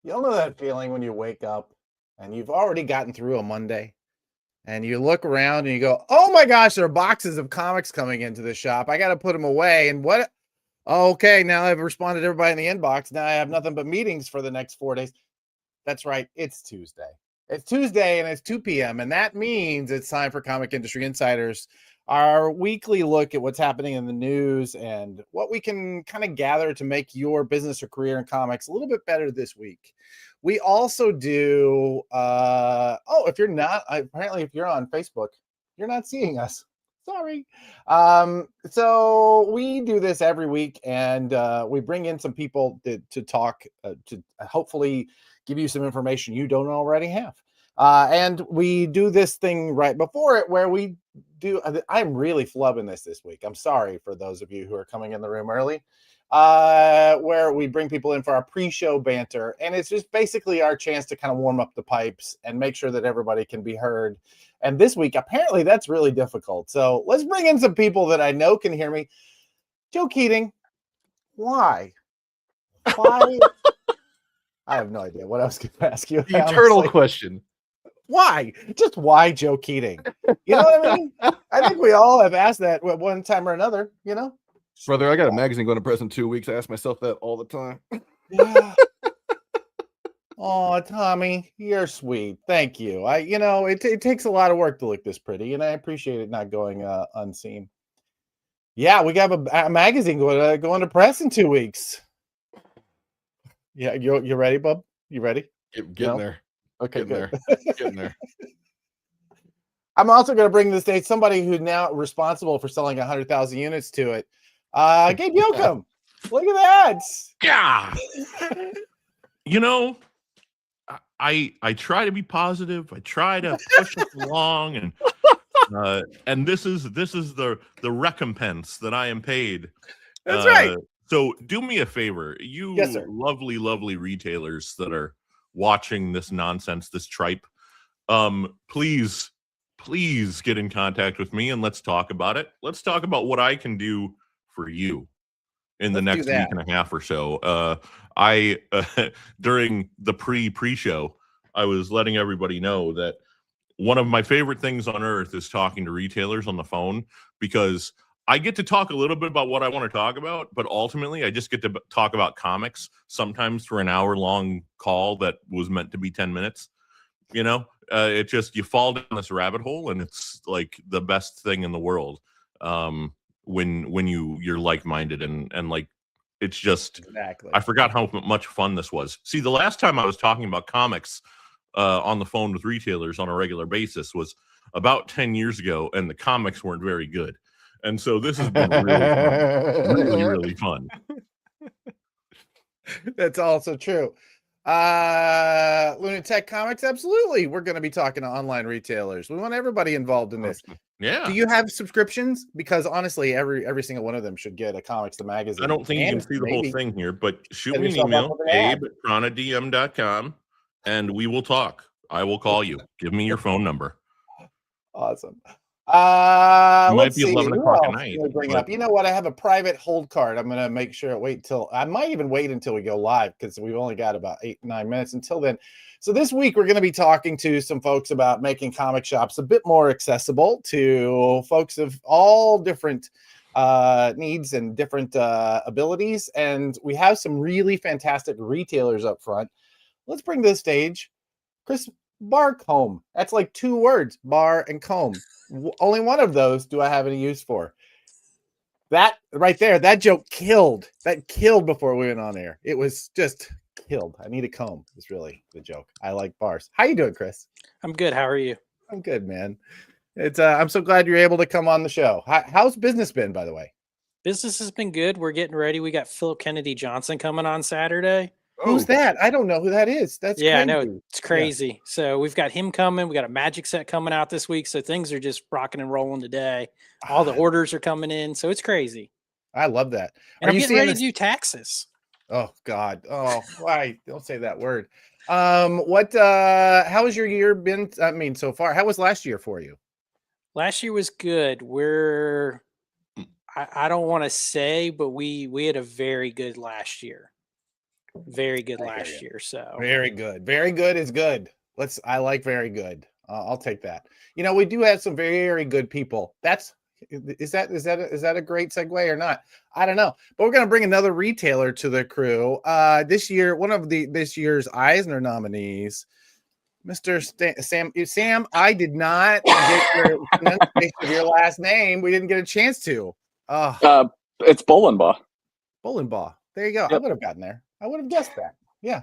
You all know that feeling when you wake up and you've already gotten through a Monday and you look around and you go, oh my gosh, there are boxes of comics coming into the shop. I got to put them away. And what? Okay, now I've responded to everybody in the inbox. Now I have nothing but meetings for the next 4 days. That's right. It's Tuesday. It's Tuesday and it's 2 p.m. And that means it's time for Comic Industry Insiders, our weekly look at what's happening in the news and what we can kind of gather to make your business or career in comics a little bit better this week. We also do, if you're not, apparently if you're on Facebook, you're not seeing us. Sorry. So we do this every week and we bring in some people to talk, to hopefully give you some information you don't already have. And we do this thing right before it where we do, I'm really flubbing this week. I'm sorry for those of you who are coming in the room early, where we bring people in for our pre-show banter. And it's just basically our chance to kind of warm up the pipes and make sure that everybody can be heard. And this week, apparently that's really difficult. So let's bring in some people that I know can hear me. Joe Keating, why? I have no idea what I was going to ask you. The eternal question. Why? Just why Joe Keating? You know what I mean? I think we all have asked that at one time or another, you know? Brother, I got a magazine going to press in 2 weeks. I ask myself that all the time. Yeah. Oh, Tommy, you're sweet. Thank you. It takes a lot of work to look this pretty, and I appreciate it not going unseen. Yeah, we got a magazine going to press in 2 weeks. Yeah, you ready, bub? You ready? Getting there. Okay, Getting there. I'm also going to bring to the stage somebody who's now responsible for selling 100,000 units to it. Gabe Yoakum. Look at that. Yeah. I try to be positive. I try to push us along, and this is the recompense that I am paid. That's right. So do me a favor, you Yes, sir. lovely retailers that are watching this nonsense, this tripe. Please get in contact with me and let's talk about it. Let's talk about what I can do for you in the next week and a half or so. I during the pre-show, I was letting everybody know that one of my favorite things on earth is talking to retailers on the phone, because I get to talk a little bit about what I want to talk about, but ultimately I just get to talk about comics, sometimes for an hour-long call that was meant to be 10 minutes. It just, you fall down this rabbit hole, and it's like the best thing in the world. When you're like-minded and like, it's just, exactly. I forgot how much fun this was. See, the last time I was talking about comics on the phone with retailers on a regular basis was about 10 years ago, and the comics weren't very good. And so this has been really fun. Really fun. That's also true. Lunatic Comics, absolutely. We're going to be talking to online retailers. We want everybody involved in this. Yeah. Do you have subscriptions? Because honestly, every single one of them should get a Comics the magazine. I don't think you can see the whole thing here, but shoot me an email, gabe@pranadm.com, and we will talk. I will call you. Give me your phone number. Awesome. Might be 11 o'clock at night. Bring up. You know what? I have a private hold card. I'm going to make sure I might even wait until we go live, because we've only got about 8-9 minutes until then. So this week we're going to be talking to some folks about making comic shops a bit more accessible to folks of all different needs and different abilities. And we have some really fantastic retailers up front. Let's bring to the stage Chris Barcombe. That's like 2 words, bar and comb. Only one of those do I have any use for. That right there, that joke killed. That killed before we went on air. It was just killed. I need a comb. It's really the joke. I like bars. How you doing, Chris? I'm good. How are you? I'm good, man. It's I'm so glad you're able to come on the show. How's business been, by the way? Business has been good. We're getting ready. We got Philip Kennedy Johnson coming on Saturday. Who's that? I don't know who that is. That's crazy. I know it's crazy. Yeah. So we've got him coming. We got a magic set coming out this week. So things are just rocking and rolling today. All the orders are coming in. So it's crazy. I love that. And I'm getting ready to do taxes. Oh God. Oh, why? Don't say that word. How has your year been? I mean, so far, how was last year for you? Last year was good. I don't want to say, but we had a very good last year. very good I hear last you. year. So Very good. Very good is good. I like very good. I'll take that. We do have some very good people. Is that a great segue or not? I don't know. But we're going to bring another retailer to the crew. This year, one of this year's Eisner nominees, Mr. Sam, I did not get your pronunciation of your last name. We didn't get a chance to. It's Bolenbaugh. Bolenbaugh. There you go. I Yep. would have gotten there. I would have guessed that. Yeah.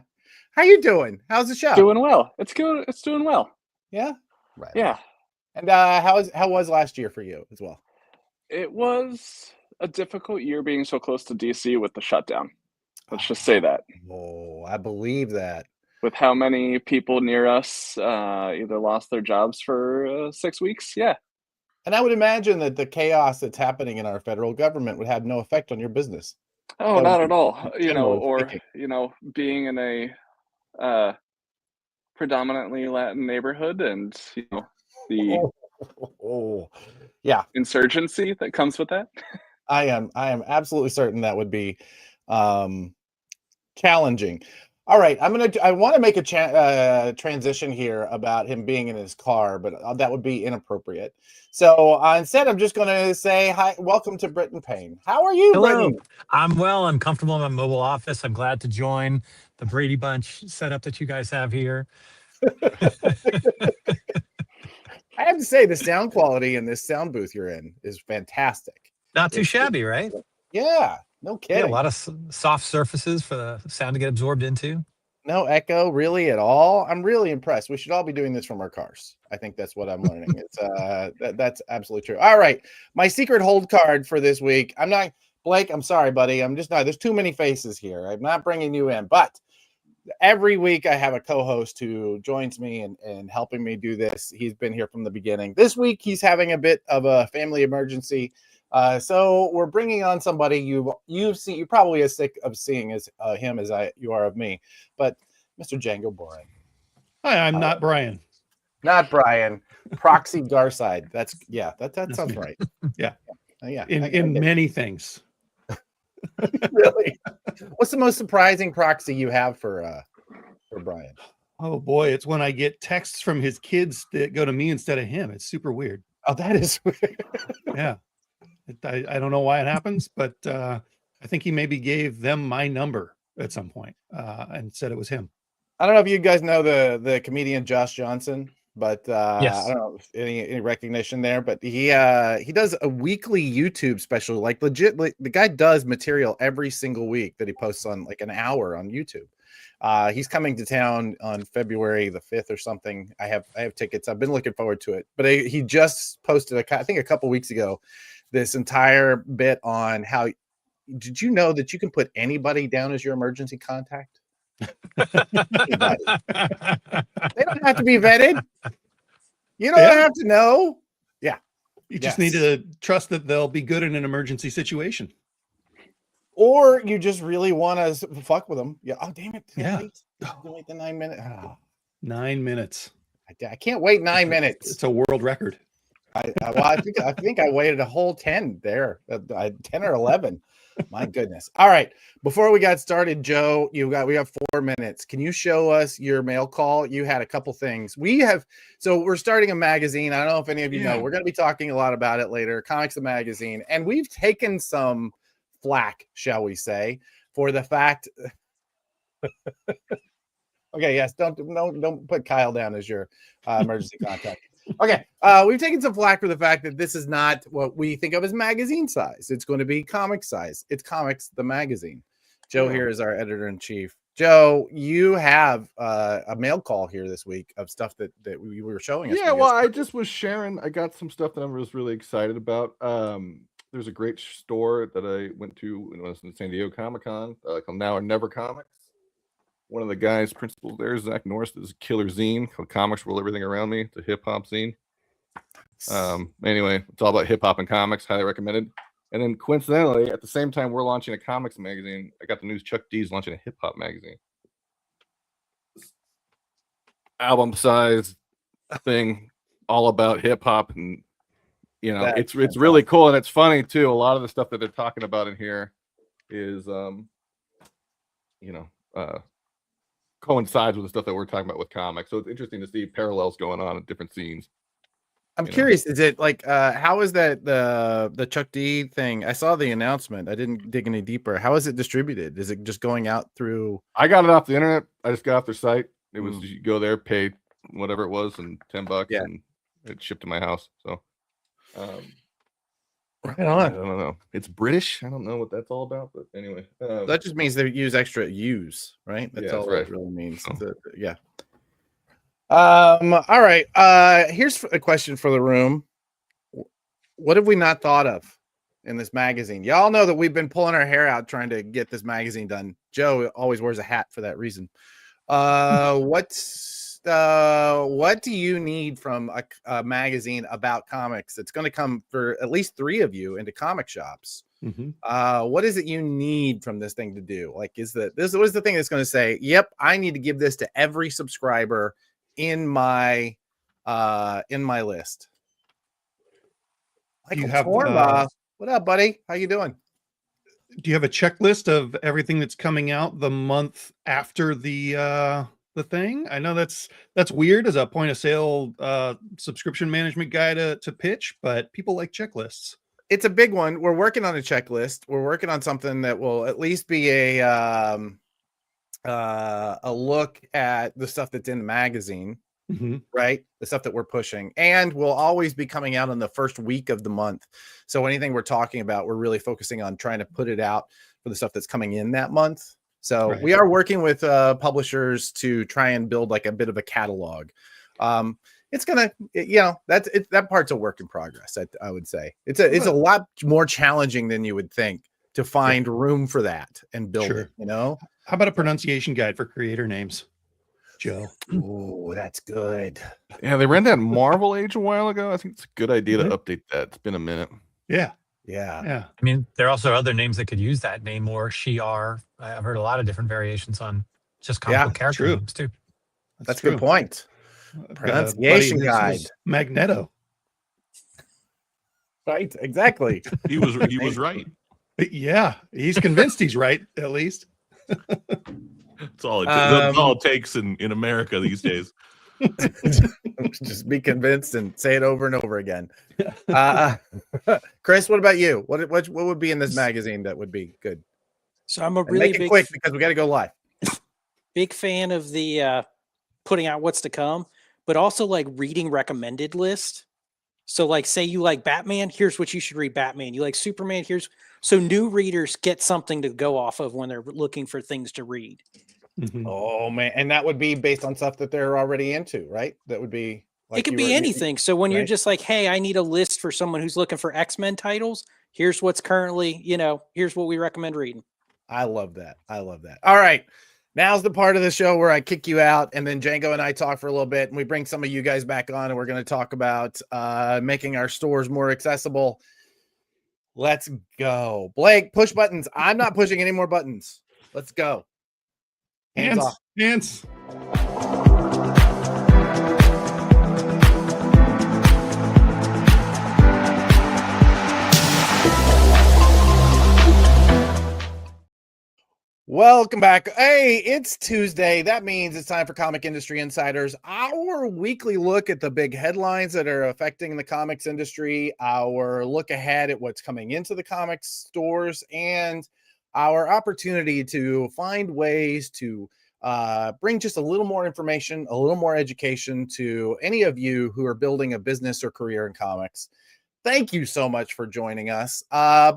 How you doing? How's the show? Doing well. It's good. It's doing well. Yeah. Right. Yeah. And how was last year for you as well? It was a difficult year being so close to DC with the shutdown. Let's just say that. Oh, I believe that. With how many people near us either lost their jobs for 6 weeks. Yeah. And I would imagine that the chaos that's happening in our federal government would have no effect on your business. Oh, not at all. generally Being in a predominantly Latin neighborhood and, the Yeah. insurgency that comes with that. I am absolutely certain that would be challenging. All right, I want to make a transition here about him being in his car, but that would be inappropriate. So instead, I'm just going to say hi. Welcome to Britton Payne. How are you, Hello. Britton? I'm well. I'm comfortable in my mobile office. I'm glad to join the Brady Bunch setup that you guys have here. I have to say, the sound quality in this sound booth you're in is fantastic. Not too shabby, right? Yeah, no Yeah, kidding. a lot of soft surfaces for the sound to get absorbed into. No echo really at all. I'm really impressed. We should all be doing this from our cars. I think that's what I'm learning. It's that's absolutely true. All right. My secret hold card for this week. I'm not Blake, I'm sorry, buddy. I'm just not. There's too many faces here. I'm not bringing you in, but every week I have a co-host who joins me and helping me do this. He's been here from the beginning. This week he's having a bit of a family emergency. So we're bringing on somebody you've seen. You're probably as sick of seeing as him as you are of me. But Mr. Django Boring. Hi, I'm not Brian. Not Brian. Proxy Garside. That sounds right. Yeah. Yeah. In many things. Really. What's the most surprising proxy you have for Brian? Oh boy, it's when I get texts from his kids that go to me instead of him. It's super weird. Oh, that is weird. Yeah. I don't know why it happens, but I think he maybe gave them my number at some point and said it was him. I don't know if you guys know the comedian Josh Johnson, but Yes. I don't know if any recognition there, but he does a weekly YouTube special, like legit. Like, the guy does material every single week that he posts on like an hour on YouTube. He's coming to town on February the 5th or something. I have tickets. I've been looking forward to it, but he just posted I think a couple weeks ago this entire bit on how. Did you know that you can put anybody down as your emergency contact? They don't have to be vetted. You don't have to know. Yeah. You just need to trust that they'll be good in an emergency situation. Or you just really want to fuck with them. Yeah. Oh, damn it. Yeah. Wait the 9 minutes. Oh, 9 minutes. I can't wait 9 minutes. It's a world record. I think I waited a whole 10 there. 10 or 11. My goodness. All right. Before we got started, Joe, we have 4 minutes. Can you show us your mail call? You had a couple things. So we're starting a magazine. I don't know if any of you know. We're going to be talking a lot about it later. Comics the Magazine. And we've taken some flack, shall we say, for the fact. Okay, yes. Don't put Kyle down as your emergency contact. Okay, we've taken some flack for the fact that this is not what we think of as magazine size. It's going to be comic size. It's Comics the Magazine. Joe here is our editor-in-chief. Joe, you have a mail call here this week of stuff that we were showing us. Yeah, well, I just was sharing. I got some stuff that I was really excited about. There's a great store that I went to when I was in San Diego Comic-Con called Now or Never Comics. One of the guys, principal there, Zach Norris, is a killer zine called Comics Roll Everything Around Me. It's a hip hop zine. Anyway, it's all about hip hop and comics. Highly recommended. And then coincidentally, at the same time we're launching a comics magazine, I got the news Chuck D's launching a hip hop magazine. Album size thing, all about hip hop, and it's really cool, and it's funny too. A lot of the stuff that they're talking about in here is coincides with the stuff that we're talking about with comics. So it's interesting to see parallels going on in different scenes. I'm You know? curious, is it like how is that the Chuck D thing? I saw the announcement. I didn't dig any deeper. How is it distributed? Is it just going out through I got it off the internet. I just got off their site. It was you go there, pay whatever it was, and $10, Yeah. and it shipped to my house. So right I on? don't know. It's British. I don't know what that's all about, but anyway. That just means they use extra U's, right? That's Yeah, all that's right. that really means. So. Yeah. All right. Here's a question for the room. What have we not thought of in this magazine? Y'all know that we've been pulling our hair out trying to get this magazine done. Joe always wears a hat for that reason. What do you need from a magazine about comics that's going to come for at least 3 of you into comic shops? What is it you need from this thing to do? Like, what is the thing that's going to say, yep, I need to give this to every subscriber in my list? Do you Michael have Torma, what up, buddy? How you doing? do you have a checklist of everything that's coming out the month after the thing? I know that's weird as a point of sale subscription management guy to pitch, but people like checklists. It's a big one. We're working on a checklist. We're working on something that will at least be a look at the stuff that's in the magazine, right? The stuff that we're pushing, and will always be coming out on the first week of the month. So anything we're talking about, we're really focusing on trying to put it out for the stuff that's coming in that month. So we are working with publishers to try and build like a bit of a catalog. It's gonna, that part's a work in progress. I would say it's a lot more challenging than you would think to find room for that and build it. How about a pronunciation guide for creator names, Joe? Oh, that's good. Yeah, they ran that Marvel Age a while ago. I think it's a good idea to update that. It's been a minute. Yeah. I mean, there are also other names that could use that name, or she/are. I've heard a lot of different variations on just comic book character names too. That's a good point. Pronunciation guide. Magneto. Right, exactly. He was right. Yeah, he's convinced he's right, at least. That's all it takes in America these days. Just be convinced and say it over and over again. Chris, what about you? What would be in this magazine that would be good? So I'm a really make it quick because we got to go live. Big fan of the putting out what's to come, but also like reading recommended list. So like, say you like Batman, here's what you should read Batman. You like Superman, so new readers get something to go off of when they're looking for things to read. Oh man, and that would be based on stuff that they're already into, right? That would be like it could be anything. So when you're just like, hey, I need a list for someone who's looking for X-Men titles, here's what's currently, here's what we recommend reading. I love that. All right. Now's the part of the show where I kick you out, and then Django and I talk for a little bit, and we bring some of you guys back on, and we're going to talk about making our stores more accessible. Let's go. Blake, push buttons. I'm not pushing any more buttons. Let's go. Hands off. Hands. Welcome back. Hey, it's Tuesday. That means it's time for Comic Industry Insiders, our weekly look at the big headlines that are affecting the comics industry, our look ahead at what's coming into the comics stores, and our opportunity to find ways to bring just a little more information, a little more education to any of you who are building a business or career in comics. Thank you so much for joining us.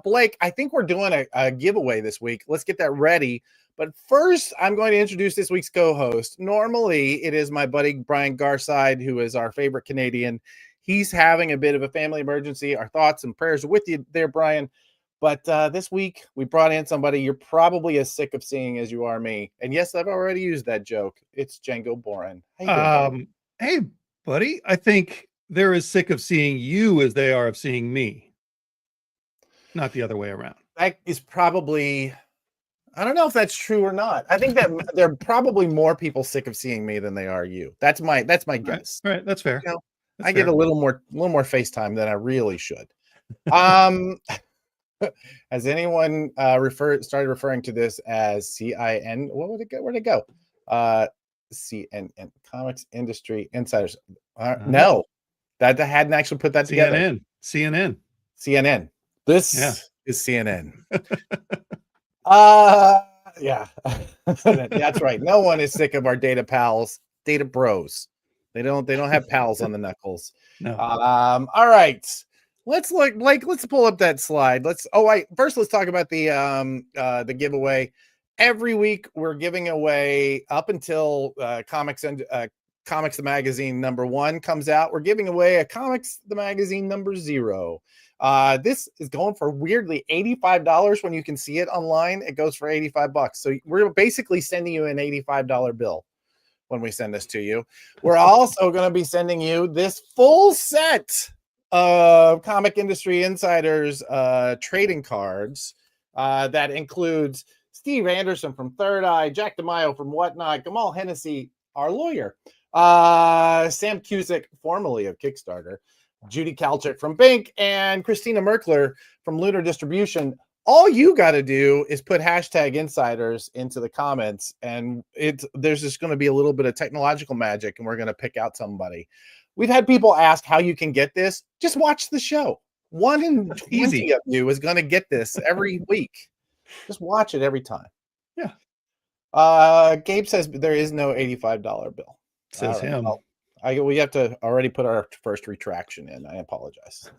Blake, I think we're doing a giveaway this week. Let's get that ready. But first, I'm going to introduce this week's co-host. Normally, it is my buddy Brian Garside, who is our favorite Canadian. He's having a bit of a family emergency. Our thoughts and prayers are with you there, Brian. But this week, we brought in somebody you're probably as sick of seeing as you are me. And yes, I've already used that joke. It's Django Boren. Hey, buddy. I think they're as sick of seeing you as they are of seeing me. Not the other way around. That is probably, I don't know if that's true or not. I think that there are probably more people sick of seeing me than they are you. That's my guess. All right, that's fair. I get a little more FaceTime than I really should. Has anyone started referring to this as CIN? What would it go? Where'd it go? CNN, Comics Industry Insiders. No, that hadn't actually put that together. CNN. This is CNN. Yeah, that's right. No one is sick of our data pals, data bros. They don't have pals on the knuckles. No. All right. Let's look, Blake. Let's pull up that slide. Let's talk about the giveaway. Every week we're giving away up until Comics the Magazine #1 comes out. We're giving away a Comics the Magazine #0. This is going for weirdly $85 when you can see it online. It goes for $85. So we're basically sending you an $85 bill when we send this to you. We're also going to be sending you this full set of Comic Industry Insiders trading cards that includes Steve Anderson from Third Eye, Jack DeMaio from Whatnot, Gamal Hennessy, our lawyer, Sam Cusick, formerly of Kickstarter, Judy Kalchik from Bink, and Christina Merkler from Lunar Distribution. All you got to do is put #insiders into the comments, and there's just going to be a little bit of technological magic, and we're going to pick out somebody. We've had people ask how you can get this. Just watch the show. 1 in 20 of you is going to get this every week. Just watch it every time. Yeah. Gabe says there is no $85 bill. Says him. Well, we have to already put our first retraction in. I apologize.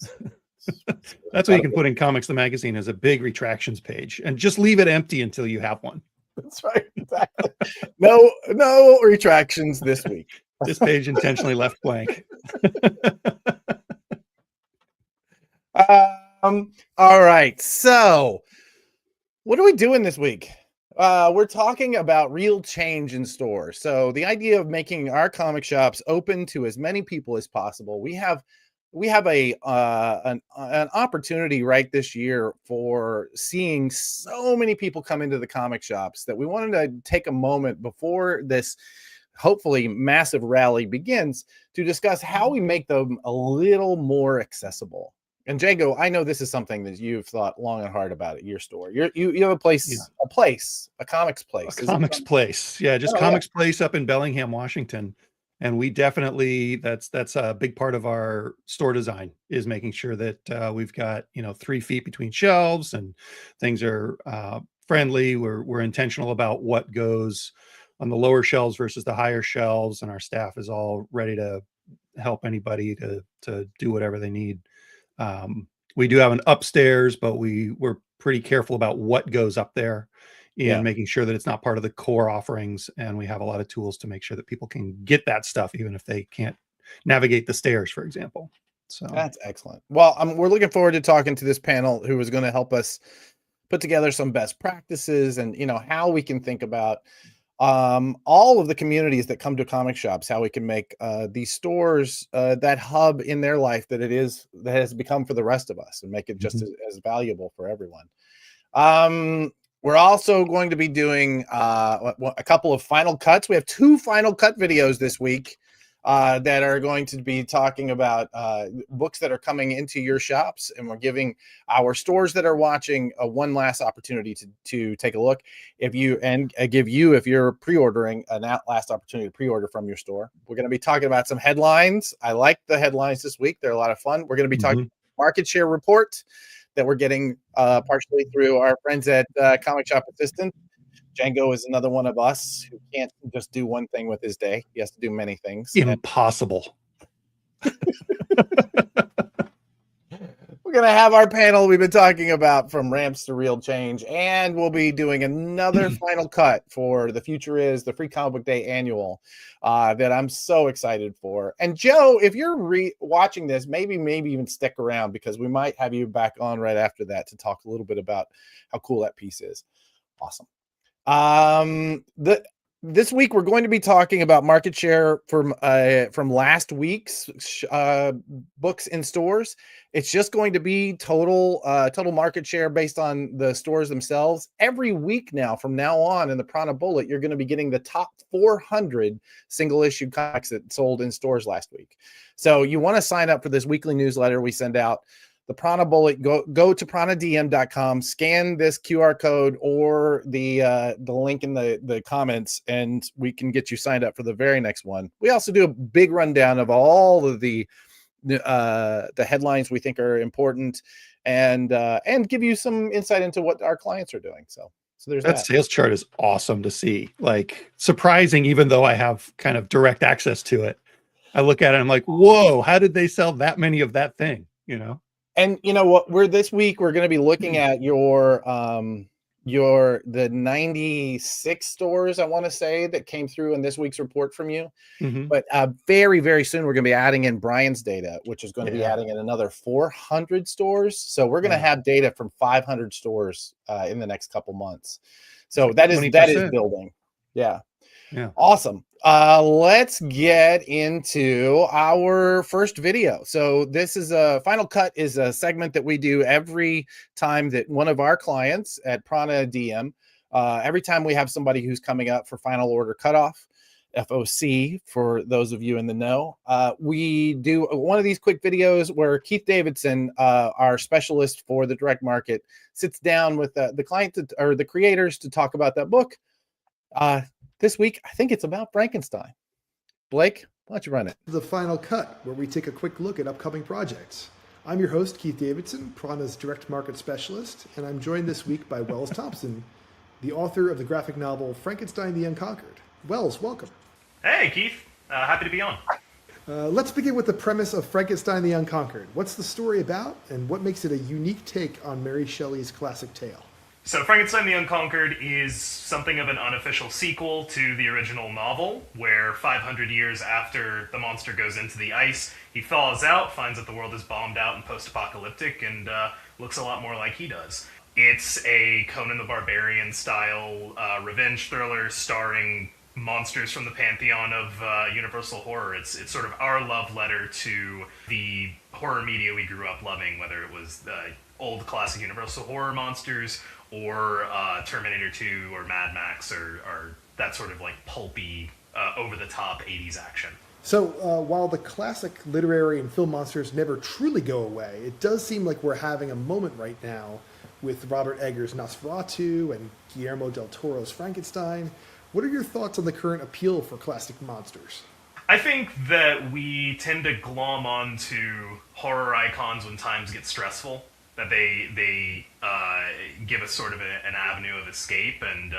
That's what you can put in Comics the Magazine as a big retractions page, and just leave it empty until you have one. That's right. Exactly. No retractions this week. This page intentionally left blank. All right. So what are we doing this week? We're talking about real change in stores. So the idea of making our comic shops open to as many people as possible. We have an opportunity right this year for seeing so many people come into the comic shops that we wanted to take a moment before this hopefully massive rally begins to discuss how we make them a little more accessible. And Django, I know this is something that you've thought long and hard about at your store. You have a place, a comics place. A comics place. Yeah, just Comics Place up in Bellingham, Washington. And we definitely, that's a big part of our store design, is making sure that we've got, 3 feet between shelves and things are friendly. We're intentional about what goes on the lower shelves versus the higher shelves. And our staff is all ready to help anybody to do whatever they need. We do have an upstairs, but we're pretty careful about what goes up there and making sure that it's not part of the core offerings. And we have a lot of tools to make sure that people can get that stuff, even if they can't navigate the stairs, for example. So that's excellent. Well, we're looking forward to talking to this panel who is going to help us put together some best practices and, how we can think about all of the communities that come to comic shops, how we can make these stores that hub in their life that has become for the rest of us, and make it just as valuable for everyone. We're also going to be doing a couple of final cuts. We have 2 final cut videos this week that are going to be talking about books that are coming into your shops, and we're giving our stores that are watching one last opportunity to take a look. If you're pre-ordering, a last opportunity to pre-order from your store. We're going to be talking about some headlines. I like the headlines this week. They're a lot of fun. We're going to be talking market share report that we're getting partially through our friends at Comic Shop Assistant. Django is another one of us who can't just do one thing with his day. He has to do many things. Impossible. We're going to have our panel we've been talking about, from ramps to real change, and we'll be doing another final cut for The Future Is, the Free Comic Book Day Annual, that I'm so excited for. And Joe, if you're watching this, maybe even stick around, because we might have you back on right after that to talk a little bit about how cool that piece is. Awesome. This week we're going to be talking about market share from last week's books in stores. It's just going to be total market share based on the stores themselves. Every week now, from now on, in the Prana Bullet, you're going to be getting the top 400 single issue comics that sold in stores last week. So you want to sign up for this weekly newsletter we send out the Prana Bullet, go to pranadm.com, scan this QR code or the link in the comments, and we can get you signed up for the very next one. We also do a big rundown of all of the headlines we think are important, and give you some insight into what our clients are doing. So there's That that. sales chart is awesome to see. Like, surprising, even though I have kind of direct access to it. I look at it, I'm like, whoa, how did they sell that many of that thing? You know? And you know what? This week we're going to be looking at the 96 stores, I want to say, that came through in this week's report from you. Mhm. But very, very soon we're going to be adding in Brian's data, which is going to be Yeah. adding in another 400 stores. So we're going to Yeah. have data from 500 stores in the next couple months. So like that is 20%. building. Yeah. Yeah. Awesome. Let's get into our first video. So this is a Final Cut is a segment that we do every time that one of our clients at Prana DM, every time we have somebody who's coming up for final order cutoff, FOC, for those of you in the know, we do one of these quick videos where Keith Davidson, our specialist for the direct market, sits down with the client or the creators to talk about that book. This week, I think it's about Frankenstein. Blake, why don't you run it? The Final Cut, where we take a quick look at upcoming projects. I'm your host, Keith Davidson, Prana's direct market specialist, and I'm joined this week by Wells Thompson, the author of the graphic novel Frankenstein the Unconquered. Wells, welcome. Hey, Keith. Happy to be on. Let's begin with the premise of Frankenstein the Unconquered. What's the story about, and what makes it a unique take on Mary Shelley's classic tale? So Frankenstein the Unconquered is something of an unofficial sequel to the original novel, where 500 years after the monster goes into the ice, he thaws out, finds that the world is bombed out and post-apocalyptic, and looks a lot more like he does. It's a Conan the Barbarian style revenge thriller starring monsters from the pantheon of Universal horror. It's sort of our love letter to the horror media we grew up loving, whether it was old classic Universal horror monsters or Terminator 2 or Mad Max or that sort of like pulpy, over-the-top 80s action. So while the classic literary and film monsters never truly go away, it does seem like we're having a moment right now with Robert Eggers' Nosferatu and Guillermo del Toro's Frankenstein. What are your thoughts on the current appeal for classic monsters? I think that we tend to glom onto horror icons when times get stressful, that they give us sort of an avenue of escape, and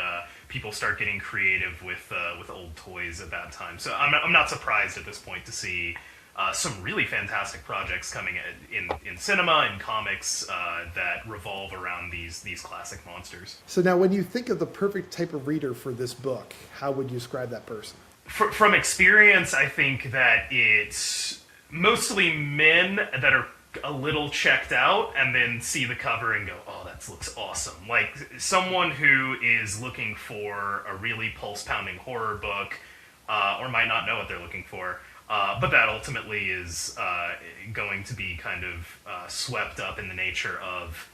people start getting creative with old toys at that time. So I'm not surprised at this point to see some really fantastic projects coming in cinema and comics that revolve around these classic monsters. So now when you think of the perfect type of reader for this book, how would you describe that person? From experience, I think that it's mostly men that are a little checked out and then see the cover and go, oh, that looks awesome. Like someone who is looking for a really pulse-pounding horror book or might not know what they're looking for, but that ultimately is going to be kind of swept up in the nature of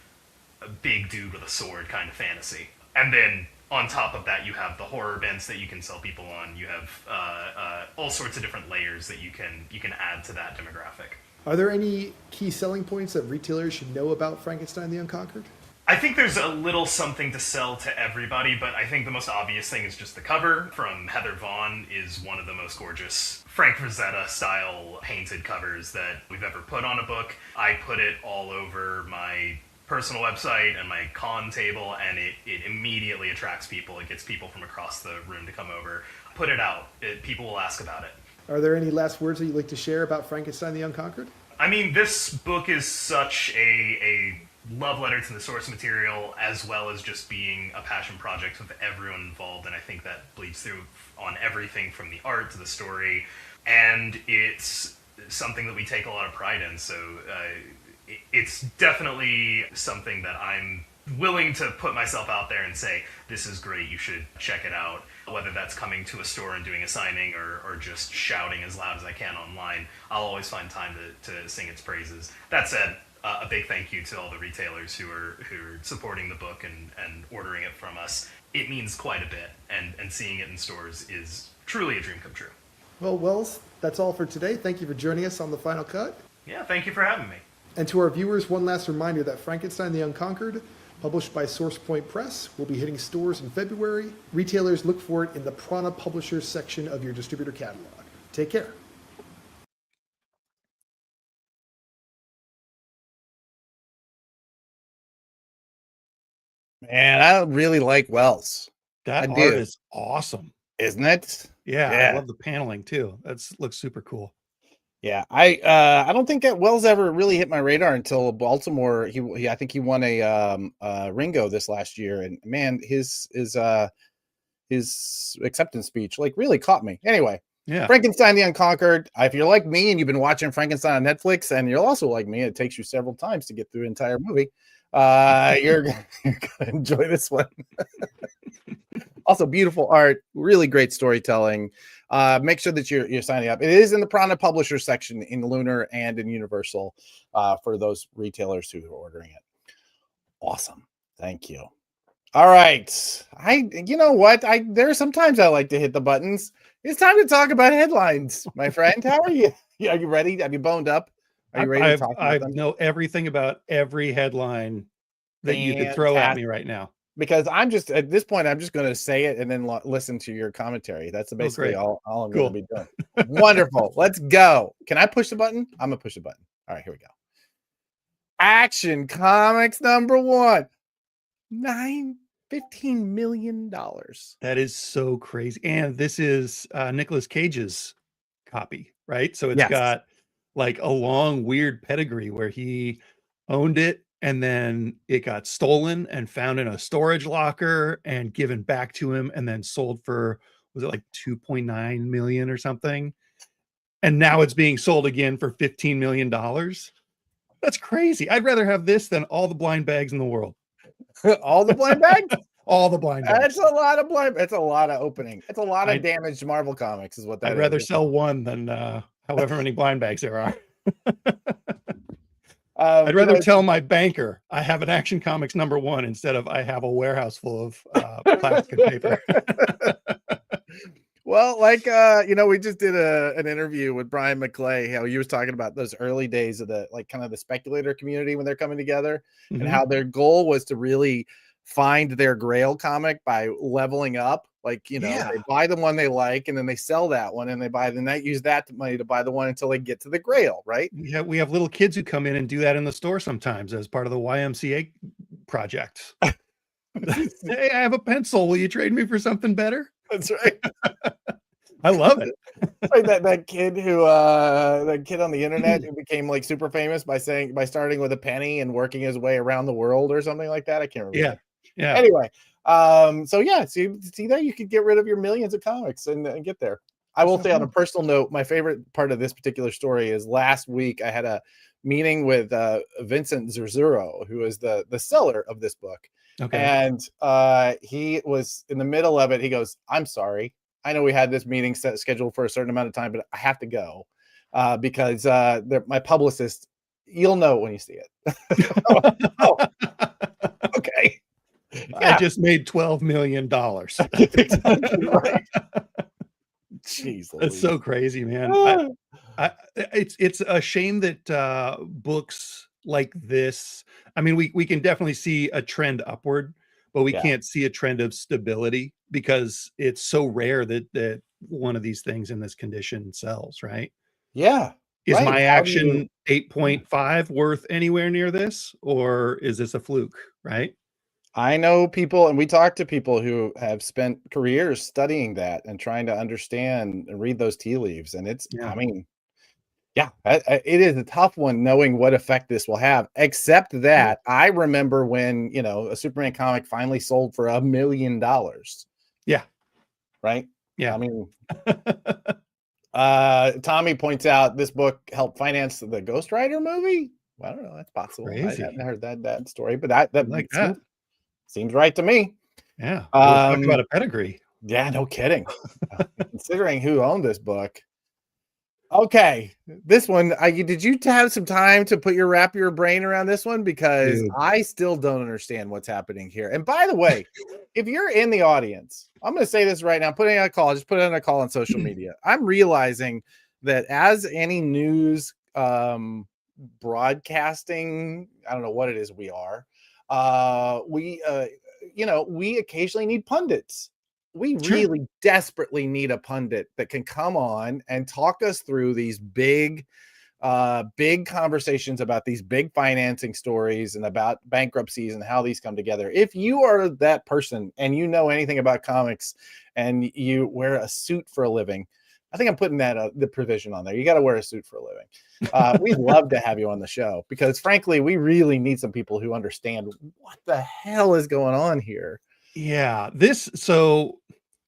a big dude with a sword kind of fantasy. And then on top of that, you have the horror bents that you can sell people on. You have all sorts of different layers that you can add to that demographic. Are there any key selling points that retailers should know about Frankenstein the Unconquered? I think there's a little something to sell to everybody, but I think the most obvious thing is just the cover from Heather Vaughn is one of the most gorgeous Frank Frazetta style painted covers that we've ever put on a book. I put it all over my personal website and my con table, and it immediately attracts people. It gets people from across the room to come over. Put it out. People will ask about it. Are there any last words that you'd like to share about Frankenstein the Unconquered? I mean, this book is such a love letter to the source material, as well as just being a passion project with everyone involved, and I think that bleeds through on everything from the art to the story, and it's something that we take a lot of pride in, so it's definitely something that I'm willing to put myself out there and say, this is great, you should check it out. Whether that's coming to a store and doing a signing or just shouting as loud as I can online, I'll always find time to sing its praises. That said, a big thank you to all the retailers who are supporting the book and ordering it from us. It means quite a bit, and seeing it in stores is truly a dream come true. Well, Wells, that's all for today. Thank you for joining us on The Final Cut. Yeah, thank you for having me. And to our viewers, one last reminder that Frankenstein the Unconquered, published by SourcePoint Press, will be hitting stores in February. Retailers, look for it in the Prana Publishers section of your distributor catalog. Take care. Man, I really like Wells. That I art do. is awesome. Isn't it? Yeah, I Yeah. love the paneling too. Looks super cool. Yeah, I don't think that Wells ever really hit my radar until Baltimore. He I think he won a Ringo this last year, and man, his acceptance speech like really caught me. Anyway, Yeah. Frankenstein the Unconquered. If you're like me and you've been watching Frankenstein on Netflix, and you're also like me, it takes you several times to get through an entire movie. You're gonna enjoy this one. Also, beautiful art, really great storytelling. Make sure that you're signing up. It is in the Prana Publisher section in Lunar and in Universal for those retailers who are ordering it. Awesome. Thank you. All right. You know what? There are sometimes I like to hit the buttons. It's time to talk about headlines, my friend. How are you? Are you ready? Have you boned up? Are you ready to talk about them? I know everything about every headline that you could throw at me right now. Because I'm just at this point, I'm just going to say it and then listen to your commentary. That's basically all I'm going to be doing. Wonderful. Let's go. Can I push the button? I'm going to push the button. All right, here we go. Action Comics #1. $15 million. That is so crazy. And this is Nicolas Cage's copy, right? So it's got like a long, weird pedigree where he owned it and then it got stolen and found in a storage locker and given back to him and then sold for, was it like 2.9 million or something? And now it's being sold again for $15 million. That's crazy. I'd rather have this than all the blind bags in the world. All the blind bags? All the blind bags. That's a lot of blind. It's a lot of opening. It's a lot of damaged Marvel comics is what that is. I'd rather sell one than however many blind bags there are. I'd rather tell my banker I have an Action Comics #1 instead of I have a warehouse full of plastic and paper. Well, we just did an interview with Brian McClay, how he was talking about those early days of the kind of the speculator community when they're coming together, and how their goal was to really find their grail comic by leveling up. They buy the one they like and then they sell that one and they use that money to buy the one until they get to the grail, right? We have little kids who come in and do that in the store sometimes as part of the YMCA project. Hey, I have a pencil. Will you trade me for something better? That's right. I love it. Like that kid on the internet who became like super famous by starting with a penny and working his way around the world or something like that. I can't remember. Yeah. Anyway, see that you could get rid of your millions of comics and get there. I will say on a personal note, my favorite part of this particular story is last week I had a meeting with Vincent Zerzuro, who is the seller of this book. Okay. And he was in the middle of it. He goes, "I'm sorry. I know we had this meeting scheduled for a certain amount of time, but I have to go because my publicist, you'll know when you see it." Oh, okay. I just made $12 million. Exactly right. Jeez, that's so crazy, man. It's a shame that books like this, I mean, we can definitely see a trend upward, but we can't see a trend of stability because it's so rare that one of these things in this condition sells, right? Yeah. Is right. my Action 8.5 worth anywhere near this, or is this a fluke, right? I know people, and we talk to people who have spent careers studying that and trying to understand and read those tea leaves. And it's, I mean, it is a tough one knowing what effect this will have, except that I remember when, a Superman comic finally sold for $1 million. Yeah. Right. Yeah. I mean, Tommy points out this book helped finance the Ghost Rider movie. Well, I don't know. That's possible. Crazy. I haven't heard that story, but that like that. Seems right to me. Yeah. Talk about a pedigree. Yeah, no kidding. Considering who owned this book. Okay, this one. Did you have some time to wrap your brain around this one? Because I still don't understand what's happening here. And by the way, if you're in the audience, I'm going to say this right now. Put it on a call. Just put it on a call on social media. I'm realizing that as any news broadcasting, I don't know what it is we are. We occasionally need pundits. We Sure. really desperately need a pundit that can come on and talk us through these big conversations about these big financing stories and about bankruptcies and how these come together. If you are that person and you know anything about comics and you wear a suit for a living, I think I'm putting that the provision on there. You got to wear a suit for a living. We'd love to have you on the show because, frankly, we really need some people who understand what the hell is going on here. Yeah, so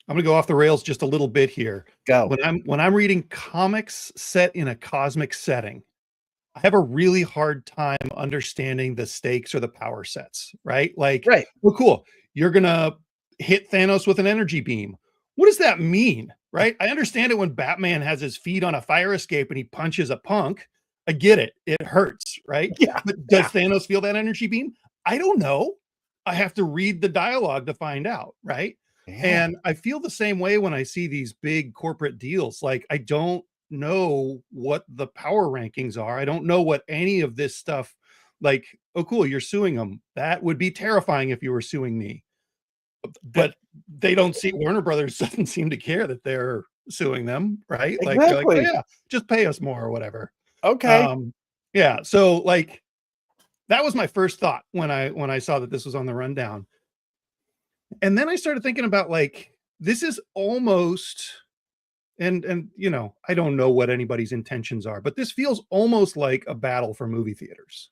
I'm gonna go off the rails just a little bit here. Go. When I'm reading comics set in a cosmic setting, I have a really hard time understanding the stakes or the power sets, right? Like, Right. well, cool. You're gonna hit Thanos with an energy beam. What does that mean? Right? I understand it when Batman has his feet on a fire escape and he punches a punk. I get it. It hurts, right? Yeah. But does Thanos feel that energy beam? I don't know. I have to read the dialogue to find out, right? Yeah. And I feel the same way when I see these big corporate deals. Like, I don't know what the power rankings are. I don't know what any of this stuff, like, oh, cool, you're suing them. That would be terrifying if you were suing me. But they don't see, Warner Brothers doesn't seem to care that they're suing them, right? Like, they're like, oh, Exactly. yeah, just pay us more or whatever. Okay. Yeah. So, like, that was my first thought when I saw that this was on the rundown. And then I started thinking about, like, this is almost, and you know, I don't know what anybody's intentions are, but this feels almost like a battle for movie theaters,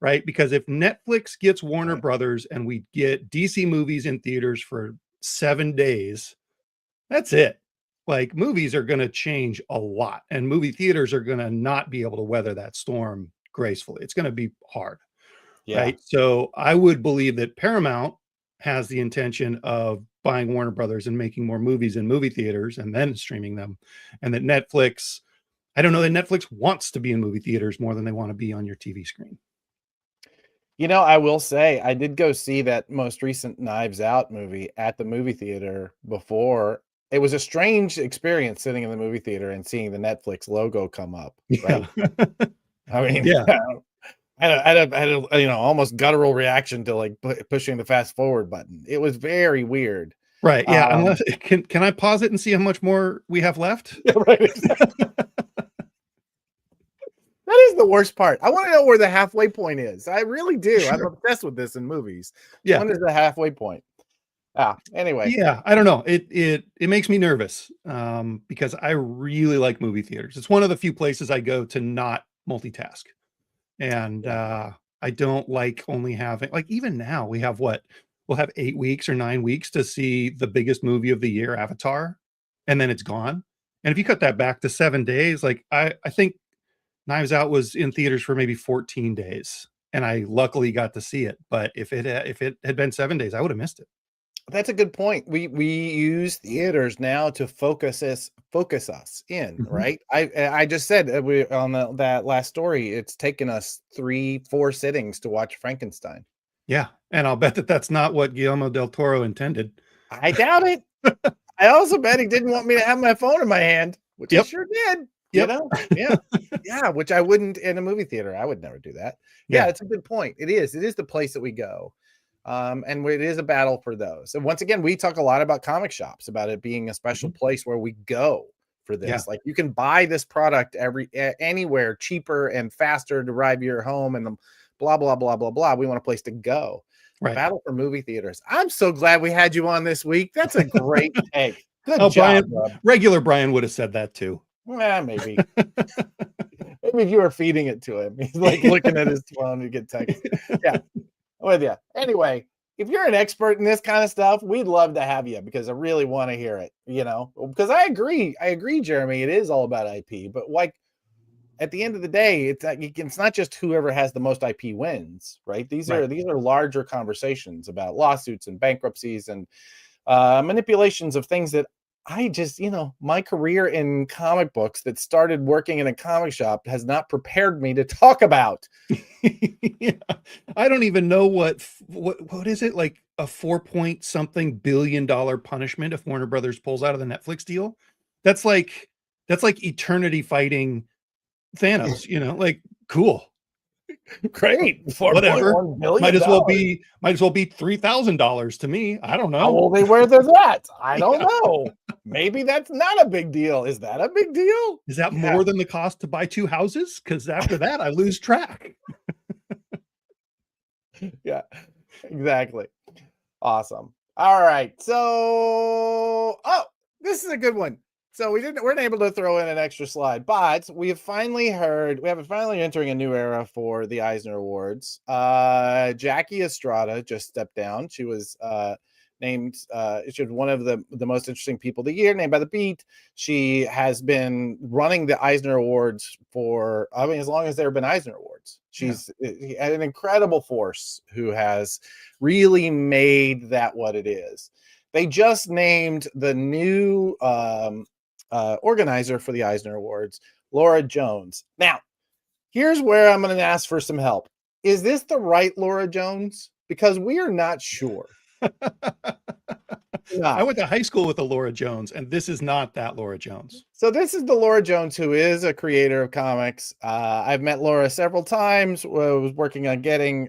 right? Because if Netflix gets Warner Right. Brothers and we get DC movies in theaters for 7 days, that's it. Like, movies are going to change a lot, and movie theaters are going to not be able to weather that storm gracefully. It's going to be hard, Yeah. right? So I would believe that Paramount has the intention of buying Warner Brothers and making more movies in movie theaters and then streaming them, and that Netflix, I don't know, that Netflix wants to be in movie theaters more than they want to be on your TV screen. You know, I will say I did go see that most recent Knives Out movie at the movie theater before. It was a strange experience sitting in the movie theater and seeing the Netflix logo come up. Right? I mean, Yeah. I had a almost guttural reaction to like pushing the fast forward button. It was very weird. Right. Yeah. Unless can I pause it and see how much more we have left? Yeah, right. Exactly. That is the worst part. I want to know where the halfway point is. I really do. Sure. I'm obsessed with this in movies. Yeah. When is the halfway point? Anyway. Yeah, I don't know. It makes me nervous because I really like movie theaters. It's one of the few places I go to not multitask. And I don't like only having, like, even now we have we'll have 8 weeks or 9 weeks to see the biggest movie of the year, Avatar, and then it's gone. And if you cut that back to 7 days, like I think Knives Out was in theaters for maybe 14 days, and I luckily got to see it. But if it had been 7 days, I would have missed it. That's a good point. We use theaters now to focus us in, Mhm. right? I just said we on that last story. It's taken us 3-4 sittings to watch Frankenstein. Yeah, and I'll bet that that's not what Guillermo del Toro intended. I doubt it. I also bet he didn't want me to have my phone in my hand, which he Yep. sure did. Yep. You know, yeah, which I wouldn't in a movie theater. I would never do that. Yeah, Yeah. it's a good point. It is the place that we go. And it is a battle for those. And once again, we talk a lot about comic shops, about it being a special place where we go for this. Yeah. Like, you can buy this product anywhere cheaper and faster to arrive to your home and blah, blah, blah, blah, blah. We want a place to go. Right. Battle for movie theaters. I'm so glad we had you on this week. That's a great take. Good Oh, job, Brian, Rob. regular Brian would have said that too. Maybe. Maybe if you were feeding it to him. He's like looking at his phone to get text. Yeah. With you. Anyway, if you're an expert in this kind of stuff, we'd love to have you because I really want to hear it, because I agree, Jeremy, it is all about IP, but like at the end of the day, it's not just whoever has the most IP wins, right? These are larger conversations about lawsuits and bankruptcies and manipulations of things that I just, my career in comic books that started working in a comic shop has not prepared me to talk about. Yeah. I don't even know what is it, like a 4 something billion punishment if Warner Brothers pulls out of the Netflix deal. That's like eternity fighting Thanos, like Cool. Great. Whatever. $4.1 billion. Might as well be $3,000 to me. I don't How know. will they wear that? I don't Yeah. know. Maybe that's not a big deal. Is that a big deal? Is that Yeah. more than the cost to buy 2 houses? Because after that, I lose track. Yeah, exactly. Awesome. All right. So, oh, this is a good one. So weren't able to throw in an extra slide, but we have finally entering a new era for the Eisner Awards. Jackie Estrada just stepped down. She was named she was one of the most interesting people of the year, named by the Beat. She has been running the Eisner Awards for, I mean, as long as there have been Eisner Awards. She's an incredible force who has really made that what it is. They just named the new organizer for the Eisner Awards, Laura Jones. Now, here's where I'm going to ask for some help. Is this the right Laura Jones? Because we are not sure. I went to high school with a Laura Jones, and this is not that Laura Jones. So this is the Laura Jones who is a creator of comics. I've met Laura several times. I was working on getting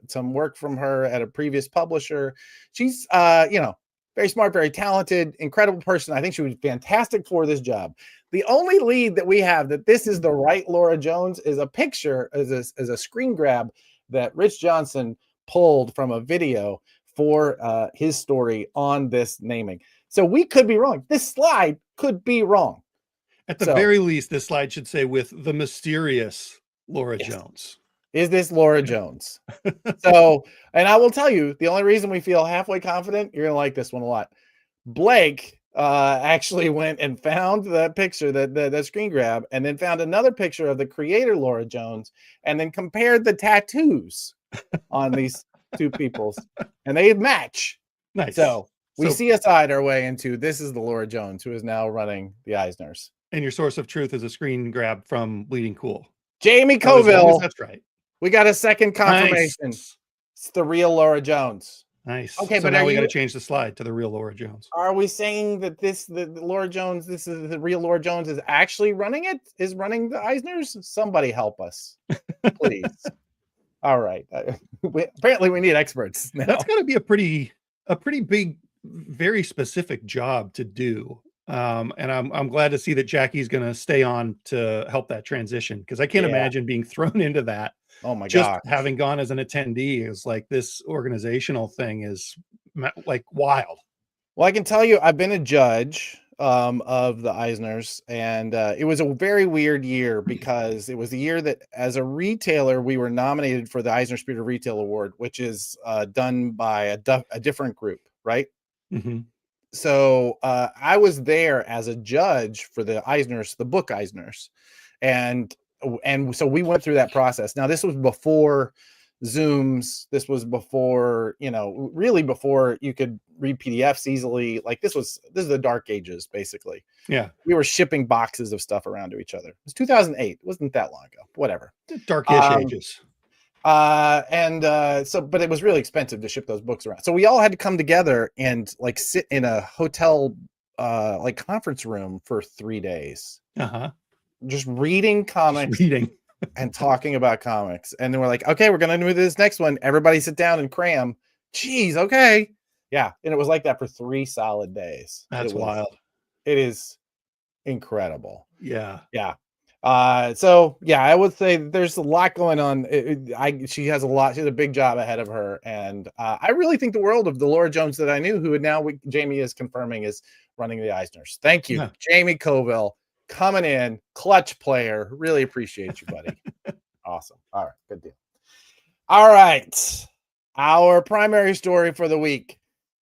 some work from her at a previous publisher. She's, very smart, very talented, incredible person. I think she was fantastic for this job. The only lead that we have that this is the right Laura Jones is a picture, as a screen grab that Rich Johnson pulled from a video for his story on this naming. So we could be wrong. This slide could be wrong. At the very least, this slide should say with the mysterious Laura Jones. Is this Laura Jones? So, and I will tell you, the only reason we feel halfway confident, you're going to like this one a lot. Blake actually went and found the picture, that screen grab, and then found another picture of the creator, Laura Jones, and then compared the tattoos on these two people's, and they match. Nice. So we CSI'd our way into this is the Laura Jones who is now running the Eisners. And your source of truth is a screen grab from Bleeding Cool. Jamie Coville. That's right. We got a second confirmation. Nice. It's the real Laura Jones. Nice. Okay, so but now we got to change the slide to the real Laura Jones. Are we saying that the Laura Jones, this is the real Laura Jones, is actually running it? Is running the Eisners? Somebody help us, please. All right. Apparently, we need experts now. That's got to be a pretty big, very specific job to do. And I'm glad to see that Jackie's going to stay on to help that transition, because I can't imagine being thrown into that. Oh my just God. Having gone as an attendee is like, this organizational thing is like wild. Well, I can tell you, I've been a judge of the Eisners, and it was a very weird year because it was the year that, as a retailer, we were nominated for the Eisner Spirit of Retail Award, which is done by a different group, right? Mm-hmm. So I was there as a judge for the Eisners, the book Eisners, and so we went through that process. Now, this was before Zooms. This was before, really before you could read PDFs easily. Like this is the dark ages, basicbut Yeah. We were shipping boxes of stuff around to each other. It was 2008. It wasn't that long ago. Whatever. Darkish ages. But it was really expensive to ship those books around. So we all had to come together and like sit in a hotel, like conference room for 3 days. Uh-huh. Just reading comics and talking about comics. And then we're like, okay, we're going to do this next one. Everybody sit down and cram. Jeez. Okay. Yeah. And it was like that for 3 solid days. That's wild. It is incredible. Yeah. Yeah. So yeah, I would say there's a lot going on. She has a big job ahead of her. And I really think the world of the Laura Jones that I knew, who now Jamie is confirming is running the Eisners. Thank you, Jamie Coville, coming in, clutch player. Really appreciate you, buddy. Awesome. All right, good deal. All right, our primary story for the week.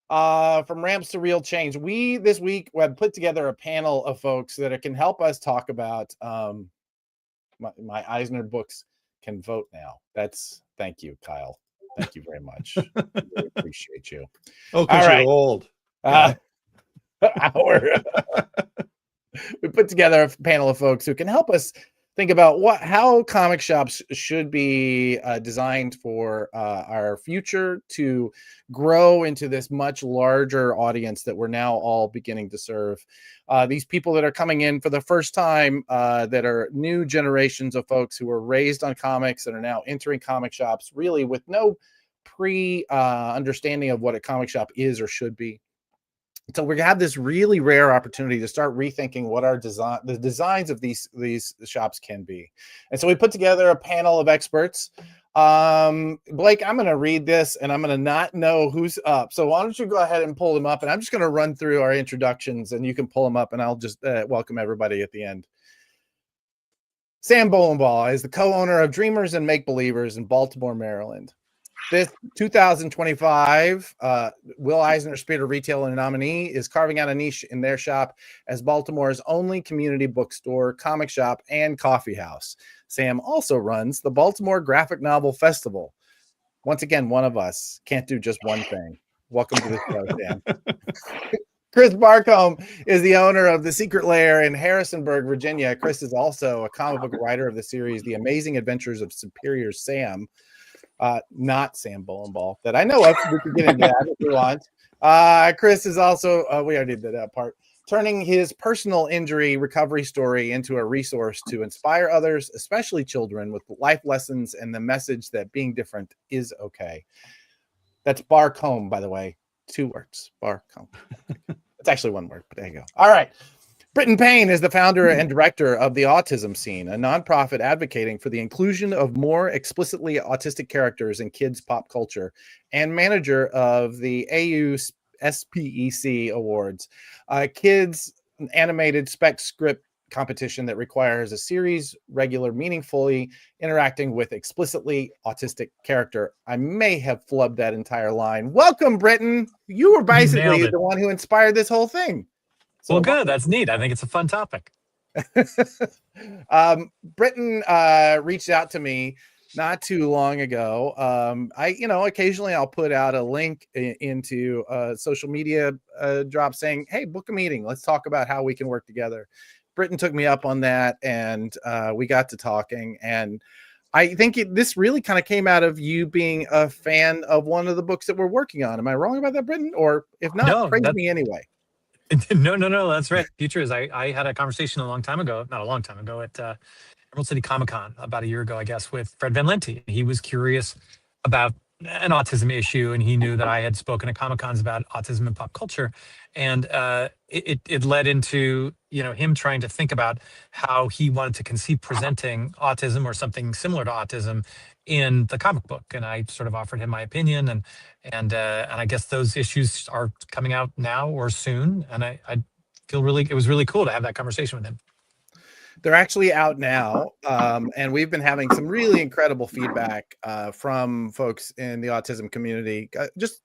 From ramps to real change. This week we have put together a panel of folks that can help us talk about my Eisner books can vote now. Thank you, Kyle. Thank you very much. Really appreciate you. Oh, because you're old. We put together a panel of folks who can help us think about how comic shops should be designed for our future to grow into this much larger audience that we're now all beginning to serve. These people that are coming in for the first time, that are new generations of folks who were raised on comics and are now entering comic shops really with no understanding of what a comic shop is or should be. So we have this really rare opportunity to start rethinking what the designs of these shops can be. And so we put together a panel of experts. Blake, I'm going to read this and I'm going to not know who's up. So why don't you go ahead and pull them up, and I'm just going to run through our introductions and you can pull them up, and I'll just welcome everybody at the end. Sam Bolenbaugh is the co-owner of Dreamers and Make Believers in Baltimore, Maryland. This 2025 Will Eisner Spirit of Retailer nominee is carving out a niche in their shop as Baltimore's only community bookstore, comic shop, and coffee house. Sam also runs the Baltimore Graphic Novel Festival. Once again, one of us can't do just one thing. Welcome to the show, Sam. Chris Barcombe is the owner of The Secret Lair in Harrisonburg, Virginia. Chris is also a comic book writer of the series The Amazing Adventures of Superior Sam. Not Sam Bolenbaugh that I know of. We can get into that if we want. Chris is also, we already did that part, turning his personal injury recovery story into a resource to inspire others, especially children, with life lessons and the message that being different is okay. That's Barcombe, by the way. 2 words, Barcombe. It's actually 1 word, but there you go. All right. Britton Payne is the founder and director of The Autism Scene, a nonprofit advocating for the inclusion of more explicitly autistic characters in kids' pop culture, and manager of the AU SPEC Awards, kids animated spec script competition that requires a series regular, meaningfully interacting with explicitly autistic character. I may have flubbed that entire line. Welcome, Britton. You were basically the one who inspired this whole thing. So well, good. That's neat. I think it's a fun topic. Britton reached out to me not too long ago. Occasionally I'll put out a link into social media drop saying, hey, book a meeting. Let's talk about how we can work together. Britton took me up on that, and we got to talking. And I think this really kind of came out of you being a fan of one of the books that we're working on. Am I wrong about that, Britton? Or if not, praise me anyway. No, that's right. Future is I had a conversation not a long time ago at Emerald City Comic Con about a year ago, I guess, with Fred Van Lente. He was curious about an autism issue, and he knew that I had spoken at Comic Cons about autism and pop culture, and it led into him trying to think about how he wanted to conceive presenting autism or something similar to autism in the comic book. And I sort of offered him my opinion, and I guess those issues are coming out now or soon, and I feel it was really cool to have that conversation with him. They're actually out now, and we've been having some really incredible feedback from folks in the autism community, just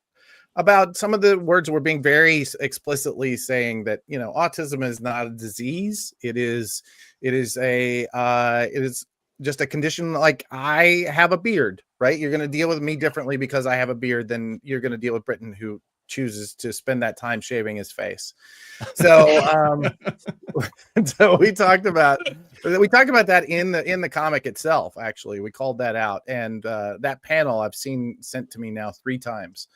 about some of the words we're being very explicitly saying that autism is not a disease. It is just a condition. Like, I have a beard, right? You're going to deal with me differently because I have a beard than you're going to deal with Britton, who chooses to spend that time shaving his face. So so we talked about that in the comic itself. Actually, we called that out, and that panel I've seen sent to me now 3 times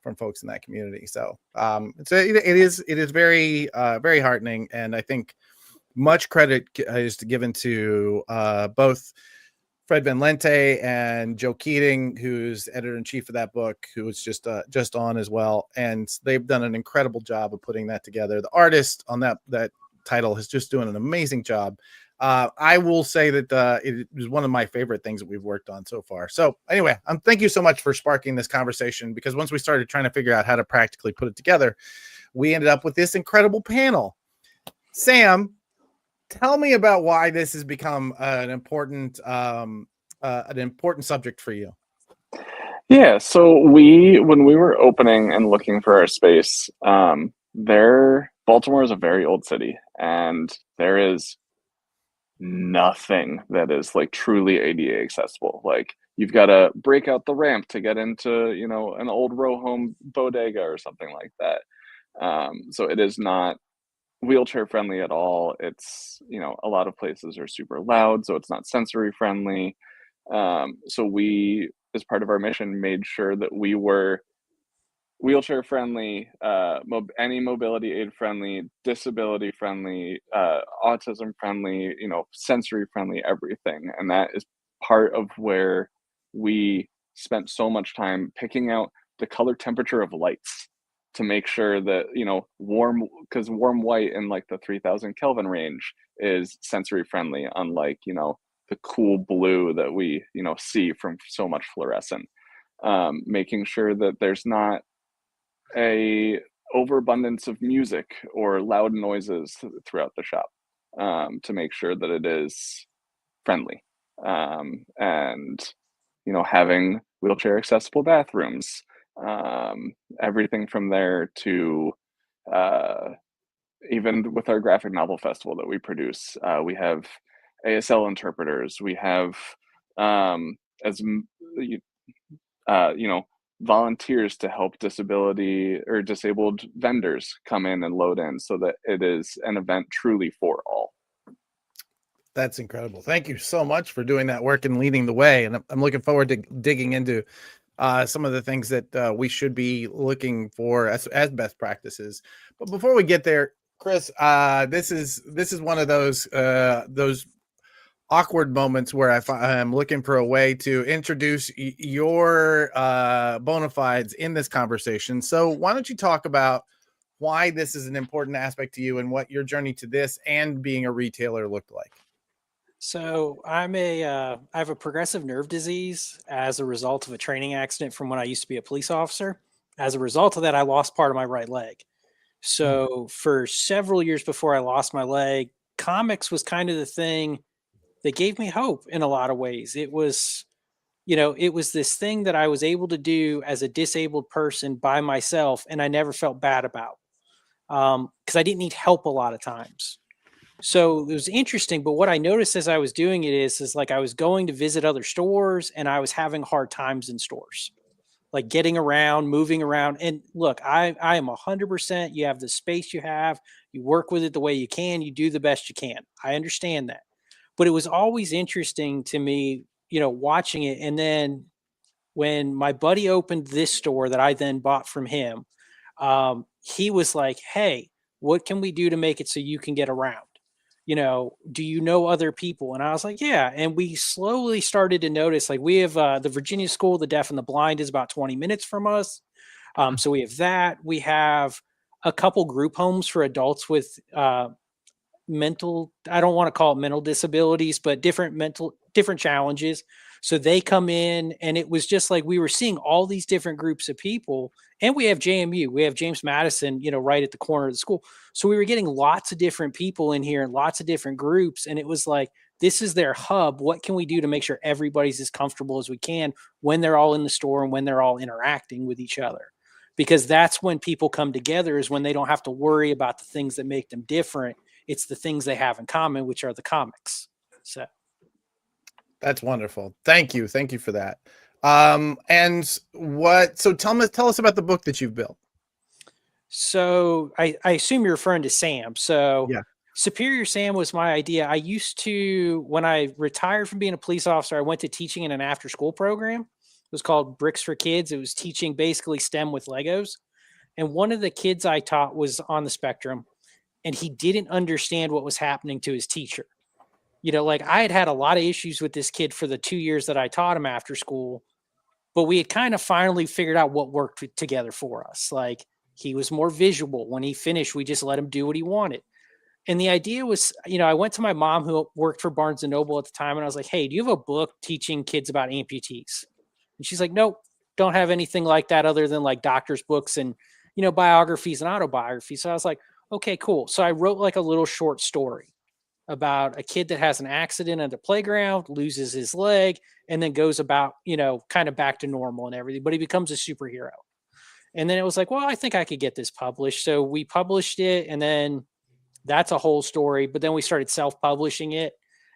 from folks in that community. So it is very very heartening, and I think much credit is given to both Fred Van Lente and Joe Keating, who's editor-in-chief of that book, who was just on as well. And they've done an incredible job of putting that together. The artist on that title is just doing an amazing job. I will say that it is one of my favorite things that we've worked on so far. So anyway, thank you so much for sparking this conversation, because once we started trying to figure out how to practically put it together, we ended up with this incredible panel. Sam, tell me about why this has become an important subject for you. Yeah, so when we were opening and looking for our space, Baltimore is a very old city, and there is nothing that is like truly ADA accessible. Like, you've got to break out the ramp to get into an old row home bodega or something like that. So it is not wheelchair friendly at all. It's, a lot of places are super loud, so it's not sensory friendly. So we, as part of our mission, made sure that we were wheelchair friendly, any mobility aid friendly, disability friendly, autism friendly, sensory friendly, everything. And that is part of where we spent so much time picking out the color temperature of lights to make sure that, warm, because warm white in like the 3000 Kelvin range is sensory friendly, unlike, the cool blue that we, see from so much fluorescent. Making sure that there's not a overabundance of music or loud noises throughout the shop, to make sure that it is friendly, and having wheelchair accessible bathrooms, everything from there to even with our graphic novel festival that we produce, we have ASL interpreters, we have as volunteers to help disability or disabled vendors come in and load in, so that it is an event truly for all. That's incredible. Thank you so much for doing that work and leading the way. And I'm looking forward to digging into some of the things that we should be looking for as best practices. But before we get there, Chris, this is one of those awkward moments where I'm looking for a way to introduce your bona fides in this conversation. So why don't you talk about why this is an important aspect to you and what your journey to this and being a retailer looked like? So I have a progressive nerve disease as a result of a training accident from when I used to be a police officer. As a result of that, I lost part of my right leg. So for several years before I lost my leg, comics was kind of the thing that gave me hope in a lot of ways. It was, it was this thing that I was able to do as a disabled person by myself, and I never felt bad about, because I didn't need help a lot of times. So it was interesting, but what I noticed as I was doing it is like I was going to visit other stores and I was having hard times in stores, like getting around, moving around. And look, I am 100%. You have the space you have, you work with it the way you can, you do the best you can. I understand that. But it was always interesting to me, watching it. And then when my buddy opened this store that I then bought from him, he was like, "Hey, what can we do to make it so you can get around? Do you know other people?" And I was like, "Yeah." And we slowly started to notice, like, we have the Virginia School of the Deaf and the Blind is about 20 minutes from us. So we have that. We have a couple group homes for adults with I don't want to call it mental disabilities, but different challenges. So they come in, and it was just like we were seeing all these different groups of people. And we have JMU, we have James Madison, right at the corner of the school. So we were getting lots of different people in here and lots of different groups. And it was like, this is their hub. What can we do to make sure everybody's as comfortable as we can when they're all in the store and when they're all interacting with each other? Because that's when people come together, is when they don't have to worry about the things that make them different. It's the things they have in common, which are the comics. So that's wonderful. Thank you for that. So tell us about the book that you've built. So I assume you're referring to Sam. So yeah. Superior Sam was my idea. I used to, when I retired from being a police officer, I went to teaching in an after school program. It was called Bricks for Kids. It was teaching basically STEM with Legos. And one of the kids I taught was on the spectrum, and he didn't understand what was happening to his teacher. Like I had a lot of issues with this kid for the 2 years that I taught him after school, but we had kind of finally figured out what worked together for us. Like he was more visual. When he finished, we just let him do what he wanted. And the idea was, I went to my mom, who worked for Barnes & Noble at the time, and I was like, "Hey, do you have a book teaching kids about amputees?" And she's like, "Nope, don't have anything like that other than like doctor's books and, biographies and autobiographies." So I was like, "Okay, cool." So I wrote like a little short story about a kid that has an accident at the playground, loses his leg, and then goes about, kind of back to normal and everything, but he becomes a superhero. And then it was like, well, I think I could get this published. So we published it, and then that's a whole story. But then we started self-publishing it